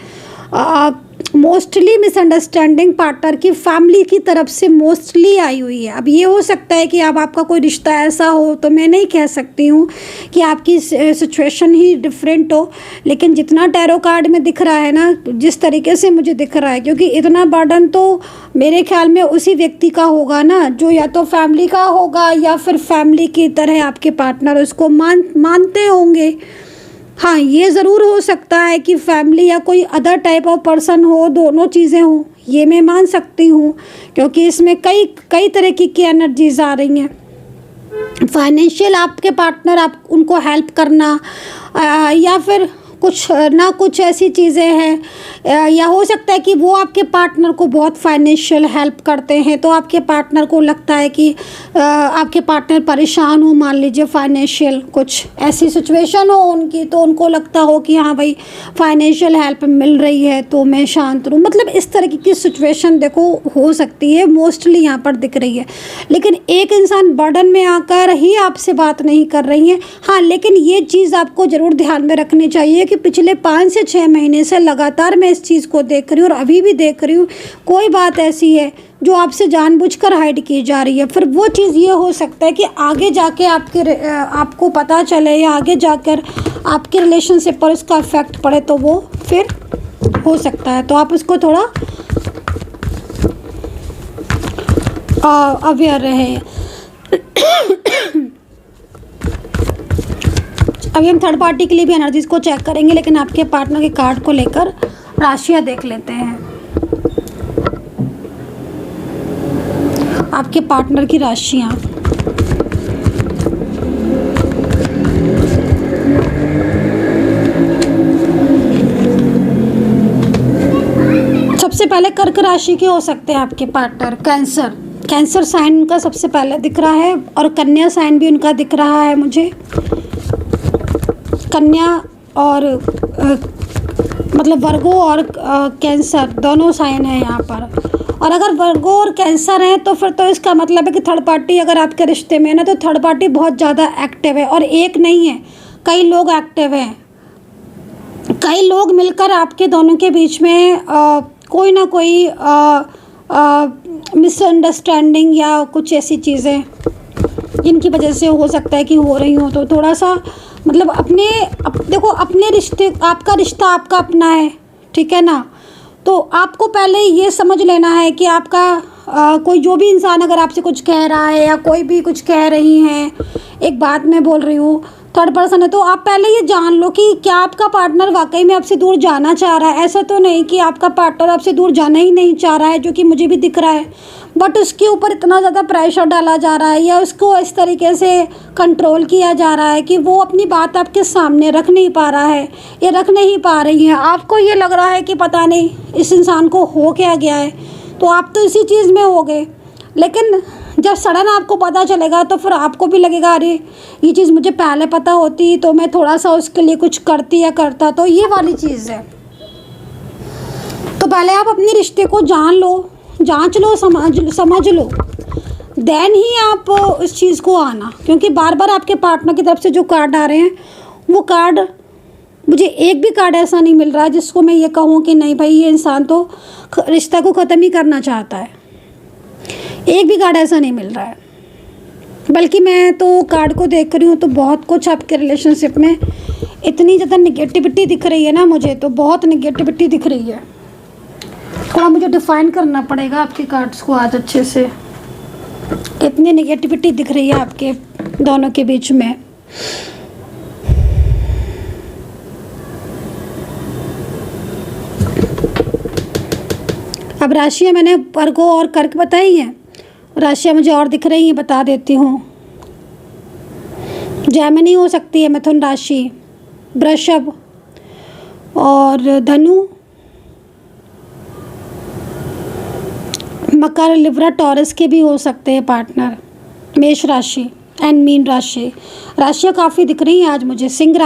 मोस्टली मिसअंडरस्टैंडिंग पार्टनर की फैमिली की तरफ से मोस्टली आई हुई है। अब ये हो सकता है कि अब आपका कोई रिश्ता ऐसा हो, तो मैं नहीं कह सकती हूँ कि आपकी सिचुएशन ही डिफरेंट हो, लेकिन जितना टैरो कार्ड में दिख रहा है ना, जिस तरीके से मुझे दिख रहा है, क्योंकि इतना बर्डन तो मेरे ख्याल में उसी व्यक्ति का होगा ना, जो या तो फैमिली का होगा या फिर फैमिली की तरह आपके पार्टनर उसको मानते होंगे। हाँ, ये ज़रूर हो सकता है कि फैमिली या कोई अदर टाइप ऑफ पर्सन हो, दोनों चीज़ें हों, ये मैं मान सकती हूँ, क्योंकि इसमें कई तरह की एनर्जीज आ रही हैं। फाइनेंशियल आपके पार्टनर आप उनको हेल्प करना, या फिर कुछ ना कुछ ऐसी चीज़ें हैं, या हो सकता है कि वो आपके पार्टनर को बहुत फाइनेंशियल हेल्प करते हैं, तो आपके पार्टनर को लगता है कि आपके पार्टनर परेशान हो, मान लीजिए फाइनेंशियल कुछ ऐसी सिचुएशन हो उनकी, तो उनको लगता हो कि हाँ भाई फाइनेंशियल हेल्प मिल रही है तो मैं शांत रहूँ। मतलब इस तरह की सिचुएशन देखो हो सकती है, मोस्टली यहाँ पर दिख रही है। लेकिन एक इंसान बर्डन में आकर ही आपसे बात नहीं कर रही है। हाँ, लेकिन ये चीज़ आपको ज़रूर ध्यान में रखनी चाहिए कि पिछले 5 से 6 महीने से लगातार मैं इस चीज़ को देख रही हूँ और अभी भी देख रही हूँ, कोई बात ऐसी है जो आपसे जानबूझकर हाइड की जा रही है। फिर वो चीज़ ये हो सकता है कि आगे जाके आपको पता चले, या आगे जाकर आपके रिलेशनशिप पर उसका इफेक्ट पड़े, तो वो फिर हो सकता है। तो आप उसको थोड़ा अवेयर रहे। अभी हम थर्ड पार्टी के लिए भी एनर्जीज को चेक करेंगे, लेकिन आपके पार्टनर के कार्ड को लेकर राशियां देख लेते हैं। आपके पार्टनर की राशियां, सबसे पहले कर्क राशि के हो सकते हैं आपके पार्टनर। कैंसर साइन उनका सबसे पहले दिख रहा है, और कन्या साइन भी उनका दिख रहा है मुझे। कन्या और मतलब वर्गो और कैंसर दोनों साइन है यहाँ पर। और अगर वर्गो और कैंसर है तो फिर तो इसका मतलब है कि थर्ड पार्टी अगर आपके रिश्ते में है ना, तो थर्ड पार्टी बहुत ज़्यादा एक्टिव है, और एक नहीं है, कई लोग एक्टिव हैं। कई लोग मिलकर आपके दोनों के बीच में कोई ना कोई मिसअंडरस्टैंडिंग या कुछ ऐसी चीज़ें जिनकी वजह से हो सकता है कि हो रही हो, तो थोड़ा सा मतलब देखो अपने रिश्ते, आपका रिश्ता आपका अपना है, ठीक है ना। तो आपको पहले ये समझ लेना है कि आपका कोई जो भी इंसान अगर आपसे कुछ कह रहा है या कोई भी कुछ कह रही हैं, एक बात मैं बोल रही हूँ, थर्ड पर्सन है, तो आप पहले ये जान लो कि क्या आपका पार्टनर वाकई में आपसे दूर जाना चाह रहा है। ऐसा तो नहीं कि आपका पार्टनर आपसे दूर जाना ही नहीं चाह रहा है, जो कि मुझे भी दिख रहा है, बट उसके ऊपर इतना ज़्यादा प्रेशर डाला जा रहा है या उसको इस तरीके से कंट्रोल किया जा रहा है कि वो अपनी बात आपके सामने रख नहीं पा रहा है या रख नहीं पा रही है। आपको ये लग रहा है कि पता नहीं इस इंसान को हो क्या गया है, तो आप तो इसी चीज़ में हो गए। लेकिन जब सडन आपको पता चलेगा तो फिर आपको भी लगेगा अरे ये चीज़ मुझे पहले पता होती तो मैं थोड़ा सा उसके लिए कुछ करती या करता। तो ये वाली चीज़ है। तो पहले आप अपने रिश्ते को जान लो, जांच लो, समझ लो, देन ही आप इस चीज़ को आना। क्योंकि बार बार आपके पार्टनर की तरफ से जो कार्ड आ रहे हैं, वो कार्ड मुझे एक भी कार्ड ऐसा नहीं मिल रहा है जिसको मैं ये कहूँ कि नहीं भाई ये इंसान तो रिश्ता को ख़त्म ही करना चाहता है। एक भी कार्ड ऐसा नहीं मिल रहा है। बल्कि मैं तो कार्ड को देख रही हूँ तो बहुत कुछ आपके रिलेशनशिप में इतनी ज़्यादा निगेटिविटी दिख रही है ना, मुझे तो बहुत निगेटिविटी दिख रही है। थोड़ा मुझे डिफाइन करना पड़ेगा आपके कार्ड्स को आज अच्छे से, कितनी निगेटिविटी दिख रही है आपके दोनों के बीच में। अब राशियाँ मैंने वर्गो और कर्क बताई हैं, राशियाँ मुझे और दिख रही हैं, बता देती हूँ। जैमिनी हो सकती है, मिथुन राशि, वृषभ और धनु, मकर, लिब्रा, टॉरस के भी हो सकते हैं पार्टनर, मेष राशि एंड मीन राशि। राशियाँ काफ़ी दिख रही हैं आज मुझे। सिंह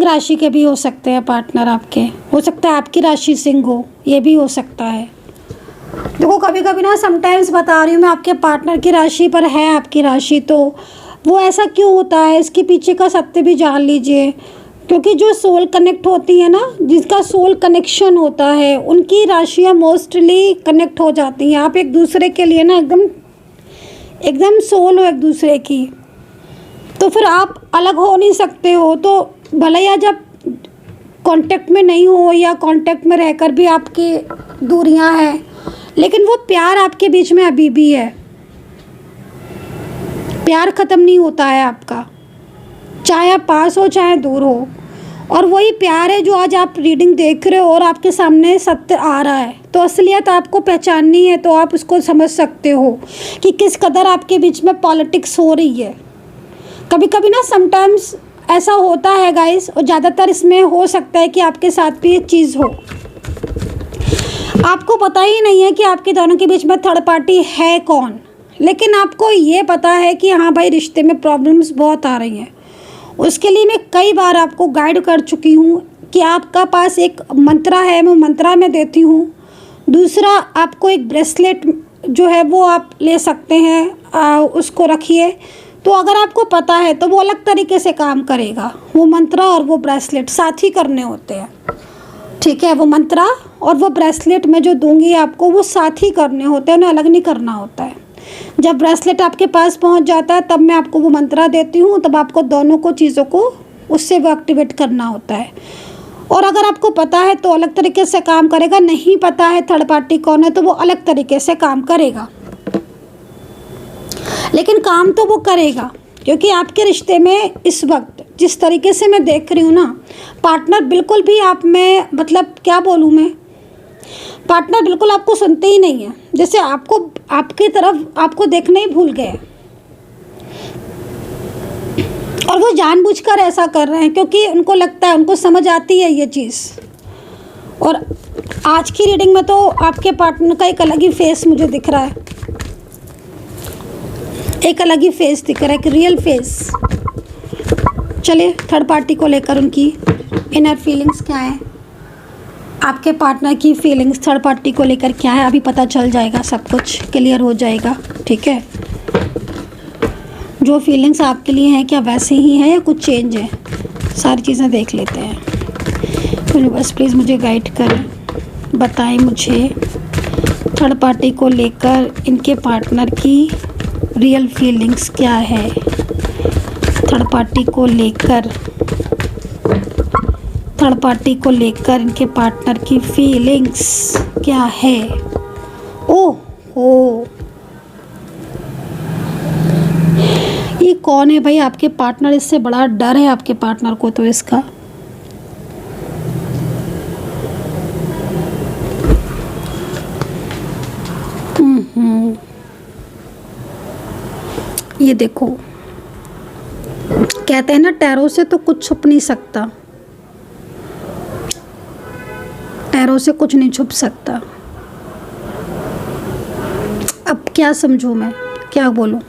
राशि के भी हो सकते हैं पार्टनर आपके। हो सकता है आपकी राशि सिंह हो, ये भी हो सकता है। देखो कभी कभी ना समटाइम्स बता रही हूँ मैं, आपके पार्टनर की राशि पर है आपकी राशि, तो वो ऐसा क्यों होता है इसके पीछे का सत्य भी जान लीजिए। क्योंकि जो सोल कनेक्ट होती है ना, जिसका सोल कनेक्शन होता है, उनकी राशियाँ मोस्टली कनेक्ट हो जाती हैं। आप एक दूसरे के लिए ना एकदम एकदम सोल हो एक दूसरे की, तो फिर आप अलग हो नहीं सकते हो। तो भले ही जब कांटेक्ट में नहीं हो या कांटेक्ट में रहकर भी आपकी दूरियां हैं, लेकिन वो प्यार आपके बीच में अभी भी है। प्यार ख़त्म नहीं होता है आपका, चाहे आप पास हो चाहे दूर हो। और वही प्यार है जो आज आप रीडिंग देख रहे हो और आपके सामने सत्य आ रहा है। तो असलियत आपको पहचाननी है, तो आप उसको समझ सकते हो कि किस कदर आपके बीच में पॉलिटिक्स हो रही है। कभी कभी ना समटाइम्स ऐसा होता है गाइस, और ज़्यादातर इसमें हो सकता है कि आपके साथ भी ये चीज़ हो। आपको पता ही नहीं है कि आपके दोनों के बीच में थर्ड पार्टी है कौन, लेकिन आपको ये पता है कि हाँ भाई रिश्ते में प्रॉब्लम्स बहुत आ रही हैं। उसके लिए मैं कई बार आपको गाइड कर चुकी हूँ कि आपका पास एक मंत्रा है, मैं मंत्रा में देती हूँ। दूसरा, आपको एक ब्रेसलेट जो है वो आप ले सकते हैं, उसको रखिए। तो अगर आपको पता है तो वो अलग तरीके से काम करेगा। वो मंत्रा और वो ब्रेसलेट साथ ही करने होते हैं, ठीक है। वो मंत्रा और वो ब्रेसलेट मैं जो दूंगी आपको, वो साथ ही करने होते हैं, उन्हें अलग नहीं करना होता है। जब ब्रेसलेट आपके पास पहुंच जाता है तब मैं आपको वो मंत्रा देती हूँ, तब आपको दोनों को चीज़ों को उससे वो एक्टिवेट करना होता है। और अगर आपको पता है तो अलग तरीके से काम करेगा, नहीं पता है थर्ड पार्टी कौन है तो वो अलग तरीके से काम करेगा, लेकिन काम तो वो करेगा। क्योंकि आपके रिश्ते में इस वक्त जिस तरीके से मैं देख रही हूँ ना, पार्टनर बिल्कुल भी आप में, मतलब क्या बोलूँ मैं, पार्टनर बिल्कुल आपको सुनते ही नहीं है। जैसे आपको आपकी तरफ आपको देखना ही भूल गए, और वो जानबूझकर ऐसा कर रहे हैं क्योंकि उनको लगता है, उनको समझ आती है ये चीज़। और आज की रीडिंग में तो आपके पार्टनर का एक अलग ही फेस मुझे दिख रहा है, एक अलग ही फेस दिख रहा है, एक रियल फेस। चलिए थर्ड पार्टी को लेकर उनकी इनर फीलिंग्स क्या है, आपके पार्टनर की फीलिंग्स थर्ड पार्टी को लेकर क्या है, अभी पता चल जाएगा, सब कुछ क्लियर हो जाएगा, ठीक है। जो फीलिंग्स आपके लिए हैं क्या वैसे ही हैं या कुछ चेंज है, सारी चीज़ें देख लेते हैं। बस प्लीज़ मुझे गाइड करें, बताएं मुझे थर्ड पार्टी को लेकर इनके पार्टनर की रियल फीलिंग्स क्या है। थर्ड पार्टी को लेकर इनके पार्टनर की फीलिंग्स क्या है। ओह हो, ये कौन है भाई आपके पार्टनर, इससे बड़ा डर है आपके पार्टनर को तो इसका। ये देखो, कहते हैं ना टैरो से तो कुछ छुप नहीं सकता, टैरो से कुछ नहीं छुप सकता। अब क्या समझूं मैं, क्या बोलूं।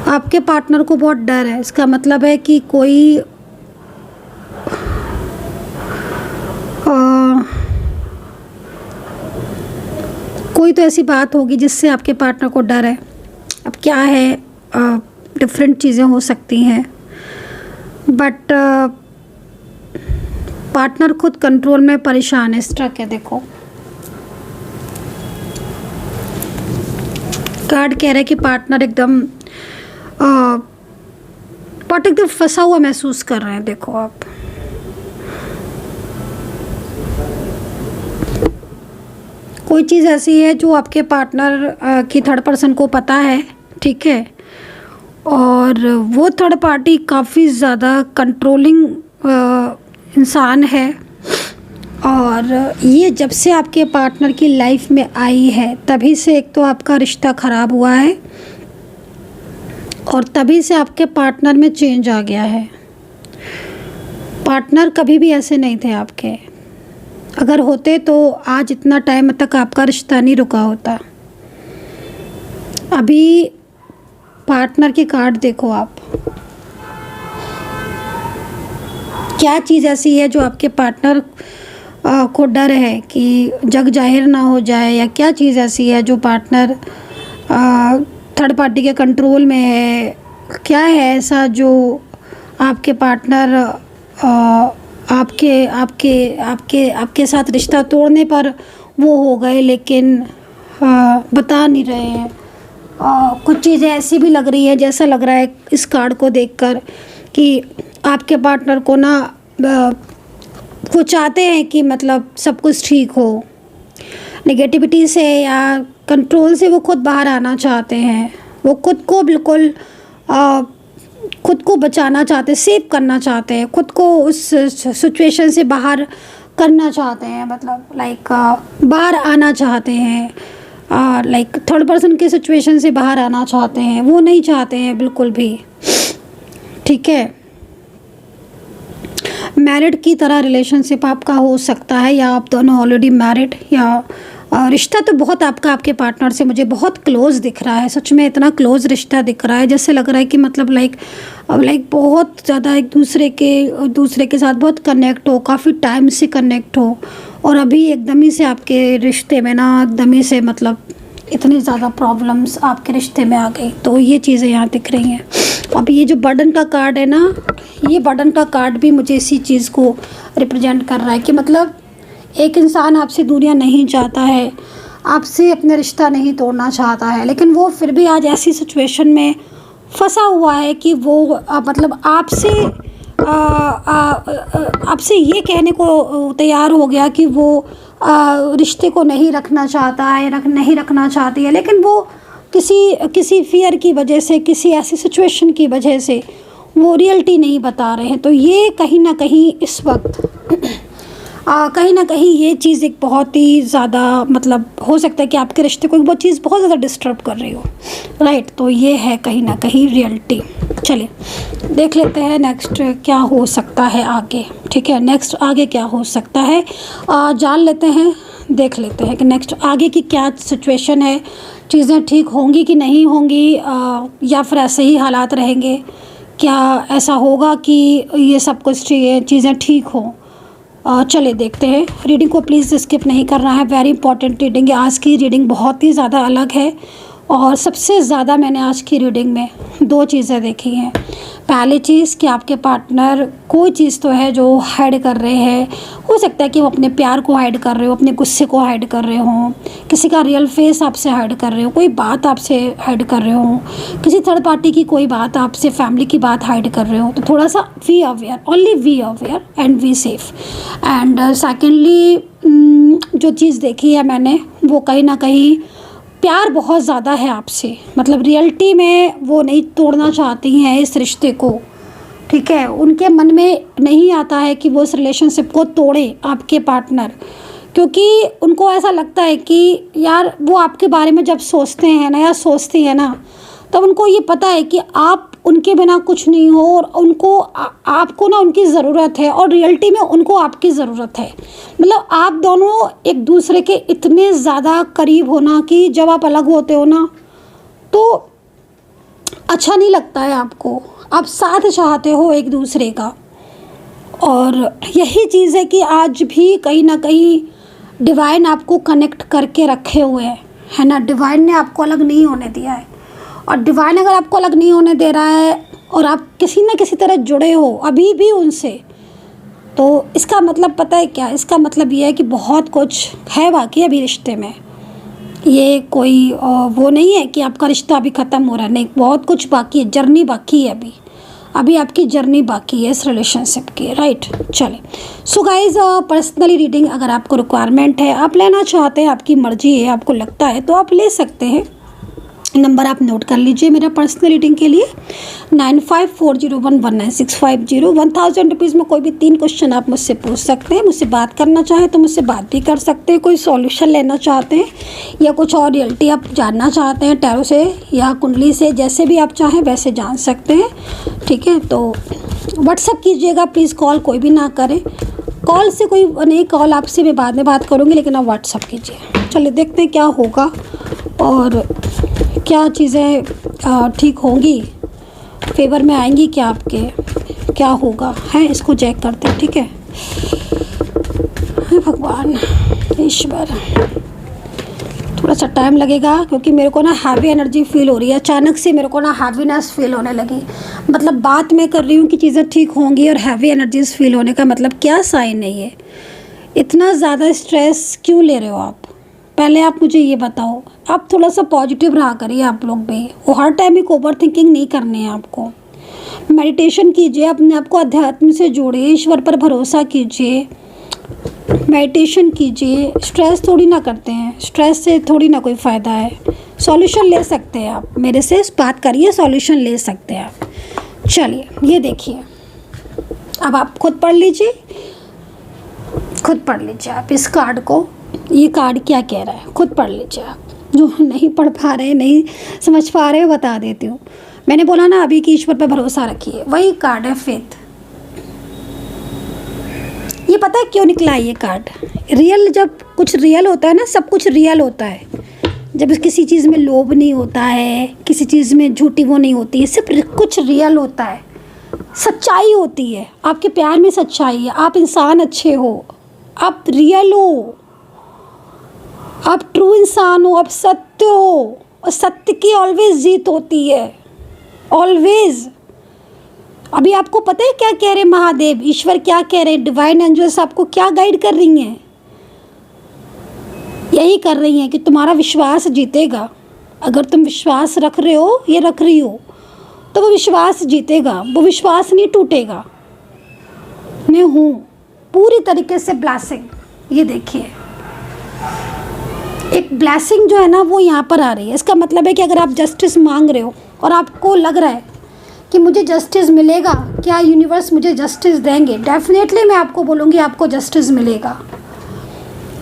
आपके पार्टनर को बहुत डर है, इसका मतलब है कि कोई तो ऐसी बात होगी जिससे आपके पार्टनर को डर है। अब क्या है, डिफरेंट चीज़ें हो सकती हैं, बट पार्टनर खुद कंट्रोल में परेशान है, स्ट्रक है। देखो कार्ड कह रहा है कि पार्टनर एकदम फंसा हुआ महसूस कर रहे हैं। देखो आप, कोई चीज़ ऐसी है जो आपके पार्टनर की थर्ड पर्सन को पता है, ठीक है, और वो थर्ड पार्टी काफ़ी ज़्यादा कंट्रोलिंग इंसान है। और ये जब से आपके पार्टनर की लाइफ में आई है तभी से एक तो आपका रिश्ता ख़राब हुआ है, और तभी से आपके पार्टनर में चेंज आ गया है। पार्टनर कभी भी ऐसे नहीं थे आपके, अगर होते तो आज इतना टाइम तक आपका रिश्ता नहीं रुका होता। अभी पार्टनर के कार्ड देखो आप, क्या चीज़ ऐसी है जो आपके पार्टनर को डर है कि जग जाहिर ना हो जाए, या क्या चीज़ ऐसी है जो पार्टनर थर्ड पार्टी के कंट्रोल में है। क्या है ऐसा जो आपके पार्टनर आपके आपके आपके आपके साथ रिश्ता तोड़ने पर वो हो गए, लेकिन बता नहीं रहे हैं। कुछ चीज़ें ऐसी भी लग रही है, जैसा लग रहा है इस कार्ड को देखकर कि आपके पार्टनर को ना वो चाहते हैं कि मतलब सब कुछ ठीक हो। नेगेटिविटी से या कंट्रोल से वो खुद बाहर आना चाहते हैं। वो खुद को बिल्कुल खुद को बचाना चाहते हैं, सेव करना चाहते हैं, खुद को उस सिचुएशन से बाहर करना चाहते हैं, मतलब लाइक बाहर आना चाहते हैं, लाइक थर्ड पर्सन के सिचुएशन से बाहर आना चाहते हैं। वो नहीं चाहते हैं बिल्कुल भी, ठीक है। मैरिड की तरह रिलेशनशिप आपका हो सकता है, या आप दोनों ऑलरेडी मैरिड, या रिश्ता तो बहुत आपका आपके पार्टनर से मुझे बहुत क्लोज़ दिख रहा है। सच में इतना क्लोज़ रिश्ता दिख रहा है, जैसे लग रहा है कि मतलब लाइक बहुत ज़्यादा एक दूसरे के साथ बहुत कनेक्ट हो, काफ़ी टाइम से कनेक्ट हो, और अभी एकदम ही से आपके रिश्ते में ना एकदम ही से मतलब इतनी ज़्यादा प्रॉब्लम्स आपके रिश्ते में आ गई। तो ये चीज़ें यहाँ दिख रही हैं। अब ये जो बर्डन का कार्ड है ना, ये बर्डन का कार्ड भी मुझे इसी चीज़ को रिप्रेजेंट कर रहा है कि मतलब एक इंसान आपसे दूरियां नहीं चाहता है, आपसे अपना रिश्ता नहीं तोड़ना चाहता है, लेकिन वो फिर भी आज ऐसी सिचुएशन में फंसा हुआ है कि वो मतलब आपसे ये कहने को तैयार हो गया कि वो रिश्ते को नहीं रखना चाहता है, नहीं रखना चाहती है, लेकिन वो किसी फियर की वजह से, किसी ऐसी सिचुएशन की वजह से वो रियलिटी नहीं बता रहे हैं। तो ये कहीं ना कहीं इस वक्त कहीं ना कहीं ये चीज़ एक बहुत ही ज़्यादा मतलब हो सकता है कि आपके रिश्ते को एक बहुत चीज़ बहुत ज़्यादा डिस्टर्ब कर रही हो, राइट। तो ये है कहीं ना कहीं रियलिटी। चलिए देख लेते हैं नेक्स्ट क्या हो सकता है आगे, ठीक है। नेक्स्ट आगे क्या हो सकता है जान लेते हैं, देख लेते हैं कि नेक्स्ट आगे की क्या सिचुएशन है। चीज़ें ठीक होंगी कि नहीं होंगी, या फिर ऐसे ही हालात रहेंगे। क्या ऐसा होगा कि ये सब कुछ चीज़ें ठीक हों। चलिए देखते हैं। रीडिंग को प्लीज़ स्किप नहीं करना है, वेरी इंपॉर्टेंट रीडिंग है। आज की रीडिंग बहुत ही ज़्यादा अलग है, और सबसे ज़्यादा मैंने आज की रीडिंग में दो चीज़ें देखी हैं। पहली चीज़ कि आपके पार्टनर कोई चीज़ तो है जो हाइड कर रहे हैं। हो सकता है कि वो अपने प्यार को हाइड कर रहे हो, अपने गुस्से को हाइड कर रहे हो, किसी का रियल फेस आपसे हाइड कर रहे हो, कोई बात आपसे हाइड कर रहे हो, किसी थर्ड पार्टी की कोई बात आपसे, फैमिली की बात हाइड कर रहे हो। तो थोड़ा सा we aware, only we aware and we safe. And secondly जो चीज़ देखी है मैंने, वो कहीं ना कहीं प्यार बहुत ज़्यादा है आपसे, मतलब रियलिटी में वो नहीं तोड़ना चाहती हैं इस रिश्ते को, ठीक है। उनके मन में नहीं आता है कि वो इस रिलेशनशिप को तोड़े आपके पार्टनर, क्योंकि उनको ऐसा लगता है कि यार वो आपके बारे में जब सोचते हैं ना या सोचती है ना, तब उनको ये पता है कि आप उनके बिना कुछ नहीं हो, और उनको आपको ना उनकी ज़रूरत है, और रियलिटी में उनको आपकी ज़रूरत है। मतलब आप दोनों एक दूसरे के इतने ज़्यादा करीब हो ना कि जब आप अलग होते हो ना तो अच्छा नहीं लगता है आपको, आप साथ चाहते हो एक दूसरे का। और यही चीज़ है कि आज भी कहीं ना कहीं डिवाइन आपको कनेक्ट करके रखे हुए हैं, है ना। डिवाइन ने आपको अलग नहीं होने दिया है, और डिवाइन अगर आपको अलग नहीं होने दे रहा है और आप किसी न किसी तरह जुड़े हो अभी भी उनसे, तो इसका मतलब पता है क्या, इसका मतलब ये है कि बहुत कुछ है बाकी अभी रिश्ते में। ये कोई वो नहीं है कि आपका रिश्ता अभी ख़त्म हो रहा है, नहीं, बहुत कुछ बाकी है, जर्नी बाकी है अभी आपकी जर्नी बाकी है इस रिलेशनशिप की, राइट। चले सो गाइज, पर्सनली रीडिंग अगर आपको रिक्वायरमेंट है, आप लेना चाहते हैं, आपकी मर्जी है, आपको लगता है तो आप ले सकते हैं। नंबर आप नोट कर लीजिए मेरा पर्सनल रीडिंग के लिए 95401965 1000 रुपीज़ में कोई भी 3 क्वेश्चन आप मुझसे पूछ सकते हैं। मुझसे बात करना चाहें तो मुझसे बात भी कर सकते हैं, कोई सॉल्यूशन लेना चाहते हैं या कुछ और रियलिटी आप जानना चाहते हैं टैरो से या कुंडली से, जैसे भी आप चाहें वैसे जान सकते हैं, ठीक है। तो व्हाट्सअप कीजिएगा प्लीज़, कॉल कोई भी ना करें। कॉल से कोई नहीं, कॉल आपसे मैं बाद में बात करूँगी, लेकिन आप व्हाट्सअप कीजिए। चलिए देखते हैं क्या होगा और क्या चीज़ें ठीक होंगी, फेवर में आएंगी क्या आपके, क्या होगा है, इसको चेक करते हैं, ठीक है। भगवान ईश्वर थोड़ा सा टाइम लगेगा क्योंकि मेरे को ना हैवी एनर्जी फील हो रही है। अचानक से मेरे को ना हैवीनेस फील होने लगी। मतलब बात मैं कर रही हूँ कि चीज़ें ठीक होंगी और हैवी एनर्जीज फील होने का मतलब क्या साइन है ये? इतना ज़्यादा स्ट्रेस क्यों ले रहे हो आप? पहले आप मुझे ये बताओ। आप थोड़ा सा पॉजिटिव रहा करिए आप लोग भी। वो हर टाइम एक ओवर थिंकिंग नहीं करनी है आपको। मेडिटेशन कीजिए, अपने आप को अध्यात्म से जोड़िए, ईश्वर पर भरोसा कीजिए, मेडिटेशन कीजिए। स्ट्रेस थोड़ी ना करते हैं, स्ट्रेस से थोड़ी ना कोई फ़ायदा है। सॉल्यूशन ले सकते हैं आप, मेरे से बात करिए, सॉल्यूशन ले सकते हैं आप। चलिए ये देखिए, अब आप खुद पढ़ लीजिए, खुद पढ़ लीजिए आप इस कार्ड को। ये कार्ड क्या कह रहा है खुद पढ़ लीजिए आप। जो नहीं पढ़ पा रहे, नहीं समझ पा रहे, बता देती हूँ। मैंने बोला ना अभी कि ईश्वर पर भरोसा रखिए, वही कार्ड है फेथ। ये पता है क्यों निकला ये कार्ड? रियल, जब कुछ रियल होता है ना, सब कुछ रियल होता है। जब किसी चीज़ में लोभ नहीं होता है, किसी चीज़ में झूठी वो नहीं होती है, सिर्फ कुछ रियल होता है, सच्चाई होती है। आपके प्यार में सच्चाई है, आप इंसान अच्छे हो, आप रियल हो, आप ट्रू इंसान हो, आप सत्य हो, और सत्य की ऑलवेज जीत होती है, ऑलवेज। अभी आपको पता है क्या कह रहे हैं महादेव, ईश्वर क्या कह रहे हैं, डिवाइन एंजल्स आपको क्या गाइड कर रही हैं? यही कर रही हैं कि तुम्हारा विश्वास जीतेगा। अगर तुम विश्वास रख रहे हो, ये रख रही हो, तो वो विश्वास जीतेगा, वो विश्वास नहीं टूटेगा। मैं हूँ पूरी तरीके से ब्लेसिंग। ये देखिए, एक ब्लेसिंग जो है ना वो यहाँ पर आ रही है। इसका मतलब है कि अगर आप जस्टिस मांग रहे हो और आपको लग रहा है कि मुझे जस्टिस मिलेगा, क्या यूनिवर्स मुझे जस्टिस देंगे? डेफिनेटली मैं आपको बोलूँगी आपको जस्टिस मिलेगा,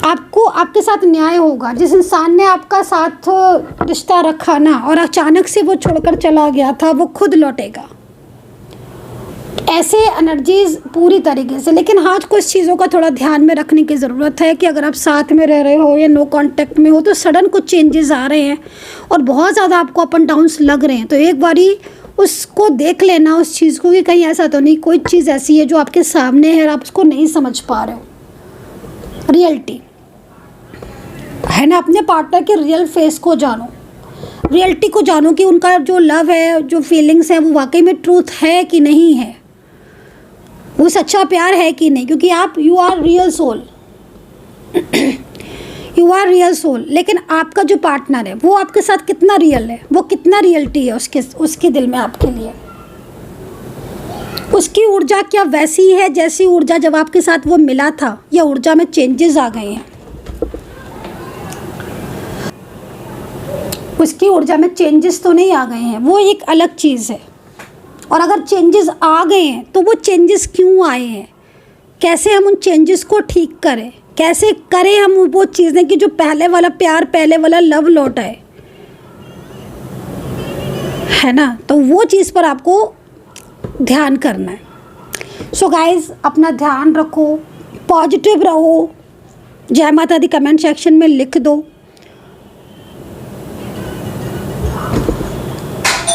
आपको आपके साथ न्याय होगा। जिस इंसान ने आपका साथ रिश्ता रखा ना और अचानक से वो छोड़कर चला गया था, वो खुद लौटेगा। ऐसे एनर्जीज पूरी तरीके से। लेकिन हाँ, कुछ चीज़ों का थोड़ा ध्यान में रखने की ज़रूरत है कि अगर आप साथ में रह रहे हो या नो कांटेक्ट में हो तो सडन कुछ चेंजेस आ रहे हैं और बहुत ज़्यादा आपको अप एंड डाउन्स लग रहे हैं, तो एक बारी उसको देख लेना, उस चीज़ को, कि कहीं ऐसा तो नहीं कोई चीज़ ऐसी है जो आपके सामने है और आप उसको नहीं समझ पा रहे हो। रियलिटी है ना, अपने पार्टनर के रियल फेस को जानो, रियलिटी को जानो कि उनका जो लव है, जो फीलिंग्स है, वो वाकई में ट्रूथ है कि नहीं है, वो सच्चा प्यार है कि नहीं। क्योंकि आप you are real soul, you are real soul. लेकिन आपका जो पार्टनर है वो आपके साथ कितना रियल है, वो कितना रियलिटी है उसके दिल में आपके लिए, उसकी ऊर्जा क्या वैसी है जैसी ऊर्जा जब आपके साथ वो मिला था, या ऊर्जा में चेंजेस आ गए हैं? उसकी ऊर्जा में चेंजेस तो नहीं आ गए हैं, वो एक अलग चीज़ है। और अगर चेंजेस आ गए हैं तो वो चेंजेस क्यों आए हैं, कैसे हम उन चेंजेस को ठीक करें, कैसे करें हम वो चीज़ें कि जो पहले वाला प्यार, पहले वाला लव लौट आए, है ना। तो वो चीज़ पर आपको ध्यान करना है। सो गाइज, अपना ध्यान रखो, पॉजिटिव रहो। जय माता दी कमेंट सेक्शन में लिख दो।